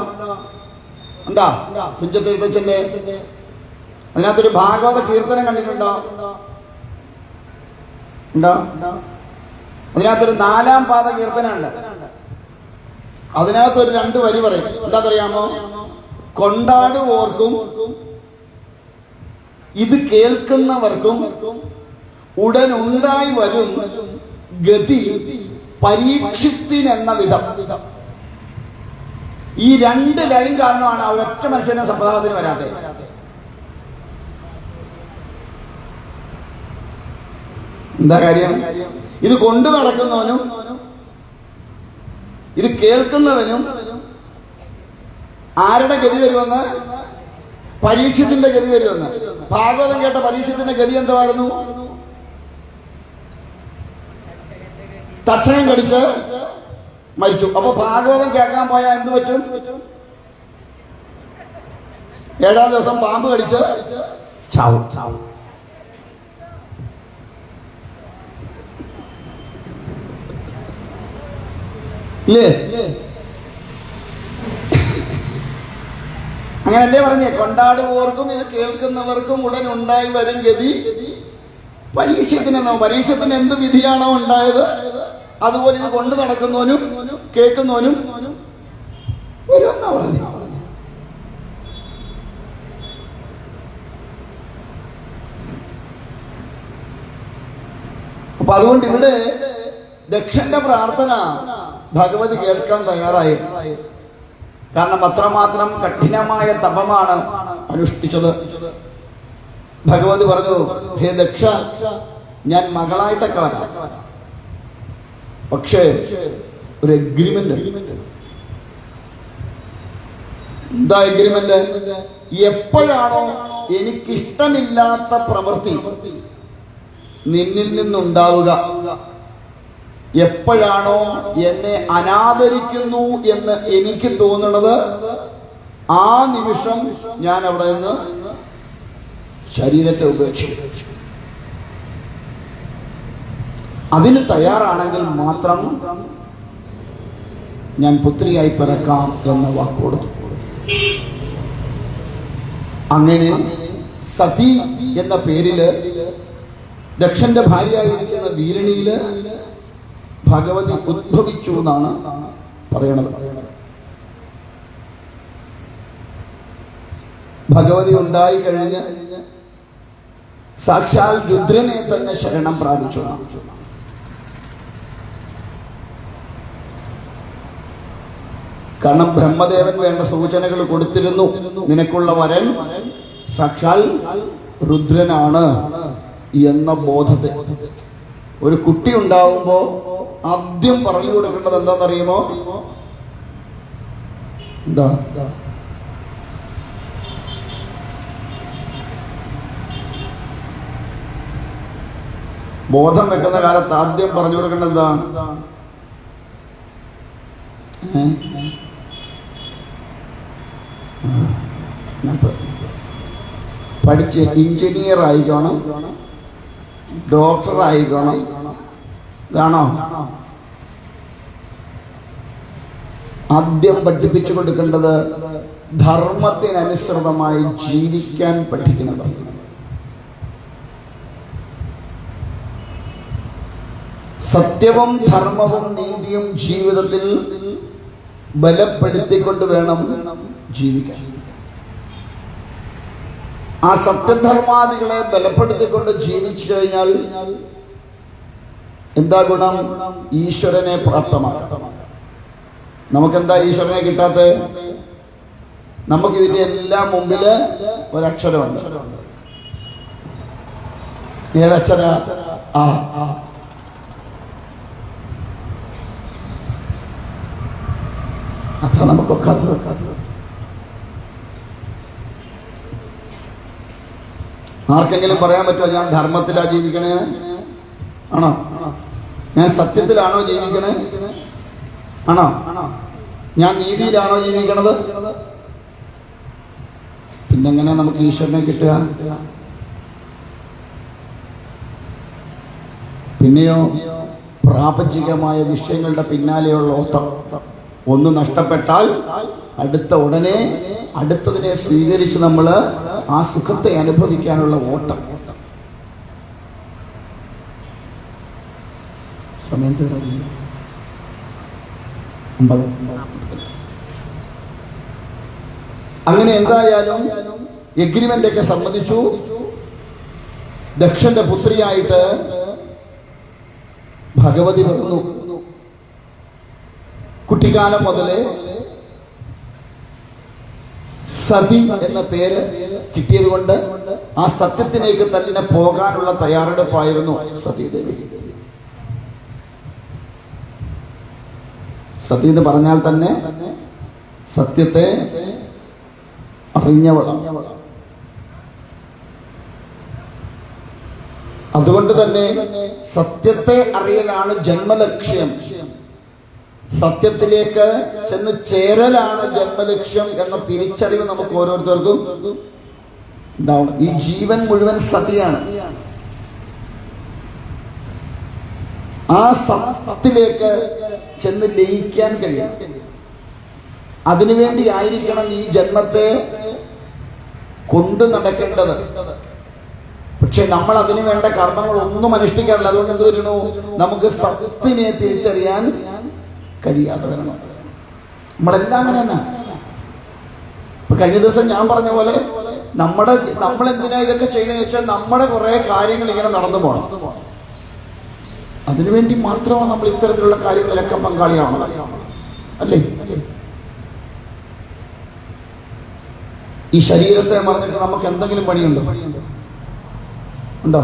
ഉണ്ടോ? തുഞ്ചത്ത് എഴുത്തച്ഛന്റെ അതിനകത്തൊരു ഭാഗവത കീർത്തനം കണ്ടിട്ടുണ്ടോ? ഉണ്ടോ? അതിനകത്തൊരു 4-ാം പാദ കീർത്തനമുണ്ട്. അതിനകത്തൊരു 2 വരി പറയും. എന്താണെന്നറിയാമോ? കൊണ്ടാടുവോർക്കും ഇത് കേൾക്കുന്നവർക്കും ഉടനുണ്ടായി വരും ഗതി പരീക്ഷിത്തിനെന്ന വിധം. ഈ 2 ലൈൻ കാരണമാണ് ആ ഒരൊറ്റ മനുഷ്യനെ സപ്താഹത്തിന് വരാതെ. എന്താ കാര്യം? ഇത് കൊണ്ടു നടക്കുന്നവനും ഇത് കേൾക്കുന്നവനും ആരുടെ ഗതി വരുമെന്ന്? പരീക്ഷത്തിന്റെ ഗതി വരുമെന്ന്. ഭാഗവതം കേട്ട പരീക്ഷത്തിന്റെ ഗതി എന്തായിരുന്നു? തക്ഷണം കടിച്ച് മരിച്ചു. അപ്പൊ ഭാഗവതം കേൾക്കാൻ പോയാൽ എന്ത് പറ്റും? 7-ാം ദിവസം പാമ്പ് കടിച്ച് ചാവും. ഇല്ലേ? അങ്ങനല്ലേ പറഞ്ഞേ? കൊണ്ടാടുവോർക്കും ഇത് കേൾക്കുന്നവർക്കും ഉടൻ ഉണ്ടായി വരും ഗതി പരീക്ഷത്തിനെന്നോ. പരീക്ഷത്തിന് എന്ത് വിധിയാണോ ഉണ്ടായത് അതുപോലെ ഇത് കൊണ്ടു നടക്കുന്നവനും കേൾക്കുന്നവനും വരുമെന്നാ പറഞ്ഞു. അപ്പൊ അതുകൊണ്ട് ഇവിടെ ദക്ഷന്റെ പ്രാർത്ഥന ഭഗവതി കേൾക്കാൻ തയ്യാറായി. കാരണം അത്രമാത്രം കഠിനമായ തപമാണ് അനുഷ്ഠിച്ചത്. ഭഗവതി പറഞ്ഞു, ഹേ ദക്ഷ, ഞാൻ മകളായിട്ടൊക്കെ വരാം, പക്ഷേ ഒരു എഗ്രിമെന്റ്. എന്താ എഗ്രിമെന്റ്? എപ്പോഴാണോ എനിക്കിഷ്ടമില്ലാത്ത പ്രവൃത്തി നിന്നിൽ നിന്നുണ്ടാവുക, എപ്പോഴാണോ എന്നെ അനാദരിക്കുന്നു എന്ന് എനിക്ക് തോന്നുന്നത്, ആ നിമിഷം ഞാൻ അവിടെ നിന്ന് ശരീരത്തെ ഉപേക്ഷിക്കും. അതിന് തയ്യാറാണെങ്കിൽ മാത്രം ഞാൻ പുത്രിയായി പിറക്കാം എന്ന വാക്കുകൊടുത്തു. അങ്ങനെ സതി എന്ന പേരില് ദക്ഷന്റെ ഭാര്യയായിരിക്കുന്ന വീരണിയില് ഭഗവതി ഉദ്ഭവിച്ചു എന്നാണ് പറയണത്. ഭഗവതി ഉണ്ടായി കഴിഞ്ഞ് സാക്ഷാൽ രുദ്രനെ തന്നെ ശരണം പ്രാപിച്ചു. കാരണം ബ്രഹ്മദേവൻ വേണ്ട സൂചനകൾ കൊടുത്തിരുന്നു. നിനക്കുള്ള വരൻ സാക്ഷാൽ രുദ്രനാണ് എന്ന ബോധത്തെ. ഒരു കുട്ടി ഉണ്ടാവുമ്പോ ആദ്യം പറഞ്ഞു കൊടുക്കേണ്ടത് എന്താണെന്നറിയുമോ? എന്താ? ബോധം വെക്കുന്ന കാലത്ത് ആദ്യം പറഞ്ഞു കൊടുക്കേണ്ടത് എന്താ? പഠിച്ച് എഞ്ചിനീയർ ആയിക്കോണം, ഡോക്ടർ ആയിക്കോണം, ഇതാണോ ആദ്യം പഠിപ്പിച്ചു കൊടുക്കേണ്ടത്? ധർമ്മത്തിനനുസൃതമായി ജീവിക്കാൻ പഠിക്കുന്നത്. സത്യവും ധർമ്മവും നീതിയും ജീവിതത്തിൽ ബലപ്പെടുത്തിക്കൊണ്ട് വേണം ജീവിക്കാൻ. ആ സത്യധർമാദികളെ ബലപ്പെടുത്തിക്കൊണ്ട് ജീവിച്ചു കഴിഞ്ഞാൽ എന്താ ഗുണം? ഈശ്വരനെ പ്രാപ്തമാക്കാം. നമുക്കെന്താ ഈശ്വരനെ കിട്ടാത്ത? നമുക്കിതിന്റെ എല്ലാം മുമ്പില് ഒരക്ഷരമുണ്ട്. ഏതക്ഷര? ആ. അതാ നമുക്കൊക്കെ ആർക്കെങ്കിലും പറയാൻ പറ്റുമോ ഞാൻ ധർമ്മത്തിലാ ജീവിക്കണേ? ആണോ? ഞാൻ സത്യത്തിലാണോ ജീവിക്കണേ? ആണോ? ഞാൻ നീതിയിലാണോ ജീവിക്കണത്? പിന്നെങ്ങനെ നമുക്ക് ഈശ്വരനെ കിട്ടുക? പിന്നെയോ പ്രാപഞ്ചികമായ വിഷയങ്ങളുടെ പിന്നാലെയുള്ള ഓട്ടം. ഒന്ന് നഷ്ടപ്പെട്ടാൽ ഉടനെ അടുത്തതിനെ സ്വീകരിച്ച് നമ്മൾ ആ സുഖത്തെ അനുഭവിക്കാനുള്ള ഓട്ടം. സമയം തീർന്നു. അങ്ങനെ എന്തായാലും എഗ്രിമെന്റ് ഒക്കെ സമ്മതിച്ചു. ദക്ഷന്റെ പുത്രിയായിട്ട് ഭഗവതി വന്നു. കുട്ടിക്കാലം മുതലേ സതി എന്ന പേര് കിട്ടിയത് കൊണ്ട് ആ സത്യത്തിലേക്ക് തന്നെ പോകാനുള്ള തയ്യാറെടുപ്പായിരുന്നു സതീദേവി. സതി എന്ന് പറഞ്ഞാൽ തന്നെ സത്യത്തെ അറിഞ്ഞവളാണ്. അതുകൊണ്ട് തന്നെ സത്യത്തെ അറിയലാണ് ജന്മലക്ഷ്യം. സത്യത്തിലേക്ക് ചെന്ന് ചേരലാണ് ജന്മലക്ഷ്യം എന്ന തിരിച്ചറിവ് നമുക്ക് ഓരോരുത്തർക്കും ഉണ്ടാവണം. ഈ ജീവൻ മുഴുവൻ സതിയാണ്. ആ സത്യത്തിലേക്ക് ചെന്ന് ലയിക്കാൻ കഴിയും. അതിനുവേണ്ടി ആയിരിക്കണം ഈ ജന്മത്തെ കൊണ്ടു നടക്കേണ്ടത്. പക്ഷെ നമ്മൾ അതിനു വേണ്ട കർമ്മങ്ങളൊന്നും അനുഷ്ഠിക്കാറില്ല. അതുകൊണ്ട് എന്ത് വരുന്നു? നമുക്ക് സത്യത്തിനെ തിരിച്ചറിയാൻ കഴിയാതെ വരണം. നമ്മളെല്ലാം അങ്ങനെ തന്നെ. ഇപ്പൊ കഴിഞ്ഞ ദിവസം ഞാൻ പറഞ്ഞ പോലെ നമ്മൾ എന്തിനാ ഇതൊക്കെ ചെയ്യണമെന്ന് വെച്ചാൽ നമ്മുടെ കുറെ കാര്യങ്ങൾ ഇങ്ങനെ നടന്നു പോകണം. അതിനുവേണ്ടി മാത്രമാണ് നമ്മൾ ഇത്തരത്തിലുള്ള കാര്യങ്ങളിലൊക്കെ പങ്കാളിയാവണം. അല്ലേ? ഈ ശരീരത്തെ മറന്നിട്ട് നമുക്ക് എന്തെങ്കിലും പണിയുണ്ടോ? ഉണ്ടോ?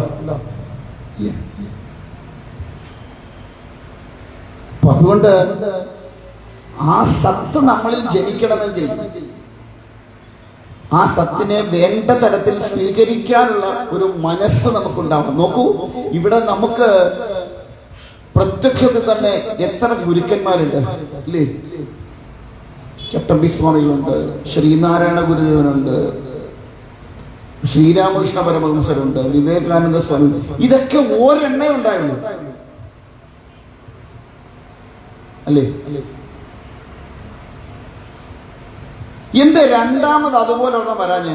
അപ്പൊ അതുകൊണ്ട് ആ സത്ത് നമ്മളിൽ ജനിക്കണമെങ്കിൽ ആ സത്തിനെ വേണ്ട തരത്തിൽ സ്വീകരിക്കാനുള്ള ഒരു മനസ്സ് നമുക്കുണ്ടാവണം. നോക്കൂ, ഇവിടെ നമുക്ക് പ്രത്യക്ഷത്തിൽ തന്നെ എത്ര ഗുരുക്കന്മാരുണ്ട് അല്ലേ? ചട്ടമ്പി സ്വാമികളുണ്ട്, ശ്രീനാരായണ ഗുരുദേവനുണ്ട്, ശ്രീരാമകൃഷ്ണ പരമഹംസരുണ്ട്, വിവേകാനന്ദ സ്വാമി. ഇതൊക്കെ ഒരെണ്ണേ ഉണ്ടായുള്ളൂ അല്ലേ? എന്ത് രണ്ടാമത് അതുപോലെ ഒരെണ്ണം വരാഞ്ഞേ?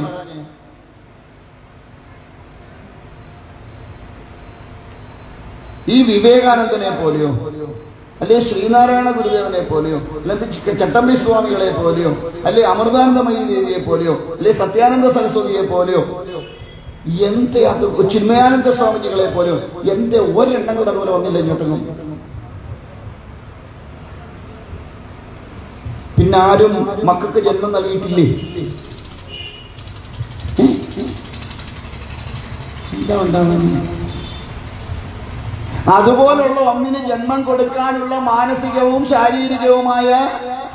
ഈ വിവേകാനന്ദനെ പോലെയോ, അല്ലെ ശ്രീനാരായണ ഗുരുദേവനെ പോലെയോ, അല്ലെങ്കിൽ ചട്ടമ്പി സ്വാമികളെ പോലെയോ, അല്ലെ അമൃതാനന്ദമയി ദേവിയെ പോലെയോ, അല്ലെ സത്യാനന്ദ സരസ്വതിയെ പോലെയോ, എന്റെ അത് ചിന്മയാനന്ദ സ്വാമിജികളെ പോലെയോ എന്റെ ഒരെണ്ണം കൂടെ അതുപോലെ വന്നില്ല ഇങ്ങോട്ടൊന്നും. പിന്നെ ആരും മക്കൾക്ക് ജന്മം നൽകിയിട്ടില്ലേ? എന്താ ഉണ്ടാവാൻ? അതുപോലുള്ള ഒന്നിന് ജന്മം കൊടുക്കാനുള്ള മാനസികവും ശാരീരികവുമായ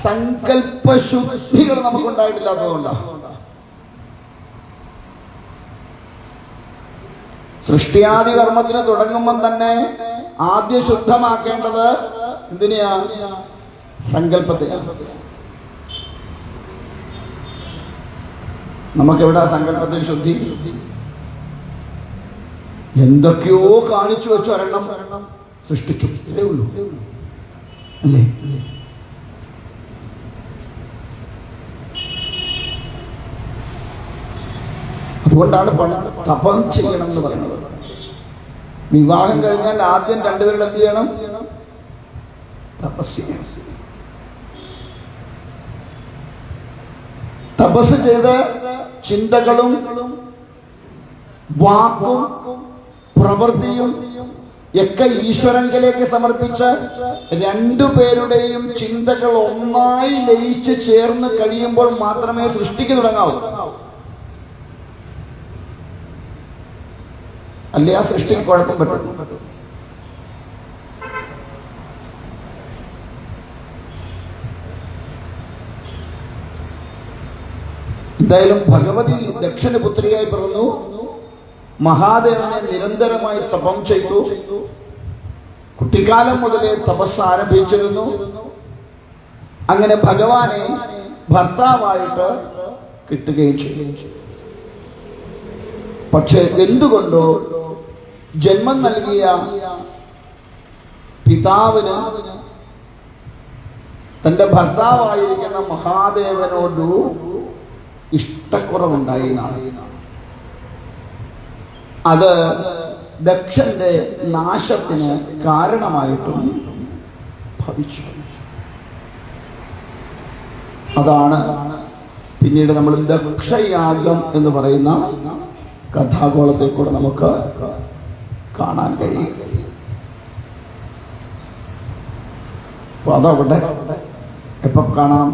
സങ്കല്പശുദ്ധികൾ നമുക്കുണ്ടായിട്ടില്ലാത്തതുകൊണ്ടാണ്. സൃഷ്ടിയാദി കർമ്മത്തിന് തുടങ്ങുമ്പം തന്നെ ആദ്യം ശുദ്ധമാക്കേണ്ടത് എന്തിനെയാ? സങ്കല്പത്തെയാണ്. നമുക്കെവിടെ സങ്കല്പത്തിൽ ശുദ്ധി? എന്തൊക്കെയോ കാണിച്ചു വെച്ചു ഒരെണ്ണം സൃഷ്ടിച്ചു ഉള്ളൂ അല്ലേ? അതുകൊണ്ടാണ് തപം ചെയ്യണം എന്ന് പറയുന്നത്. വിവാഹം കഴിഞ്ഞാൽ ആദ്യം രണ്ടുപേരുടെ എന്ത് ചെയ്യണം? തപസ് ചെയ്യണം. തപസ് ചെയ്ത് ചിന്തകളും വാക്കും പ്രവൃത്തിയും ഒക്കെ ഈശ്വരങ്കലേക്ക് സമർപ്പിച്ച് രണ്ടുപേരുടെയും ചിന്തകൾ ഒന്നായി ലയിച്ച് ചേർന്ന് കഴിയുമ്പോൾ മാത്രമേ സൃഷ്ടിക്ക് തുടങ്ങാവൂ. അല്ലേ ആ സൃഷ്ടിക്ക് കുഴപ്പം പറ്റും. എന്തായാലും ഭഗവതി ദക്ഷന് പുത്രിയായി പിറന്നു. മഹാദേവനെ നിരന്തരമായി തപം ചെയ്തു. കുട്ടിക്കാലം മുതലേ തപസ് ആരംഭിച്ചിരുന്നു. അങ്ങനെ ഭഗവാനെ ഭർത്താവായിട്ട് കിട്ടുകയും ചെയ്തു. പക്ഷെ എന്തുകൊണ്ടോ ജന്മം നൽകിയ പിതാവിന് തന്റെ ഭർത്താവായിരിക്കുന്ന മഹാദേവനോട് ഇഷ്ടക്കുറവുണ്ടായി. അത് ദക്ഷന്റെ നാശത്തിന് കാരണമായിട്ടും ഭവിച്ചു. അതാണ് പിന്നീട് നമ്മൾ ദക്ഷയാഗം എന്ന് പറയുന്ന കഥാഗോളത്തെ കൂടെ നമുക്ക് കാണാൻ കഴിയും. അപ്പൊ അതവിടെ എപ്പോ കാണാം?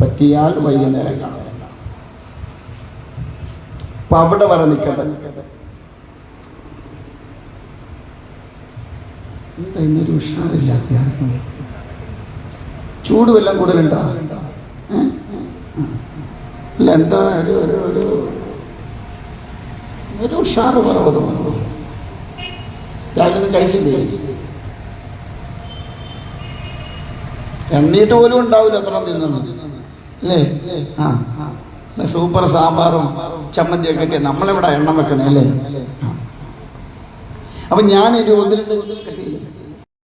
പറ്റിയാൽ വൈകുന്നേരം കാണാം. അപ്പൊ അവിടെ വരെ നിൽക്കട്ടെ. എന്താ ഇന്നൊരു ഉഷാറില്ലാത്ത ചൂട് വല്ലതും കൂടുതലുണ്ടോ? അല്ല, എന്താ ഒരു ഉഷാറ് കുറവ് തോന്നുന്നു. രാവിലെ ഒന്നും കഴിച്ചില്ലേ? എണ്ണീട്ട് പോലും ഉണ്ടാവില്ല അത്ര തിന്നുന്നത് അല്ലേ? സൂപ്പർ സാമ്പാറും ചമ്മന്തിയൊക്കെ നമ്മളിവിടെ എണ്ണം വെക്കണേ അല്ലേ? അപ്പൊ ഞാൻ ഒരു 1-2 കിട്ടിയില്ല.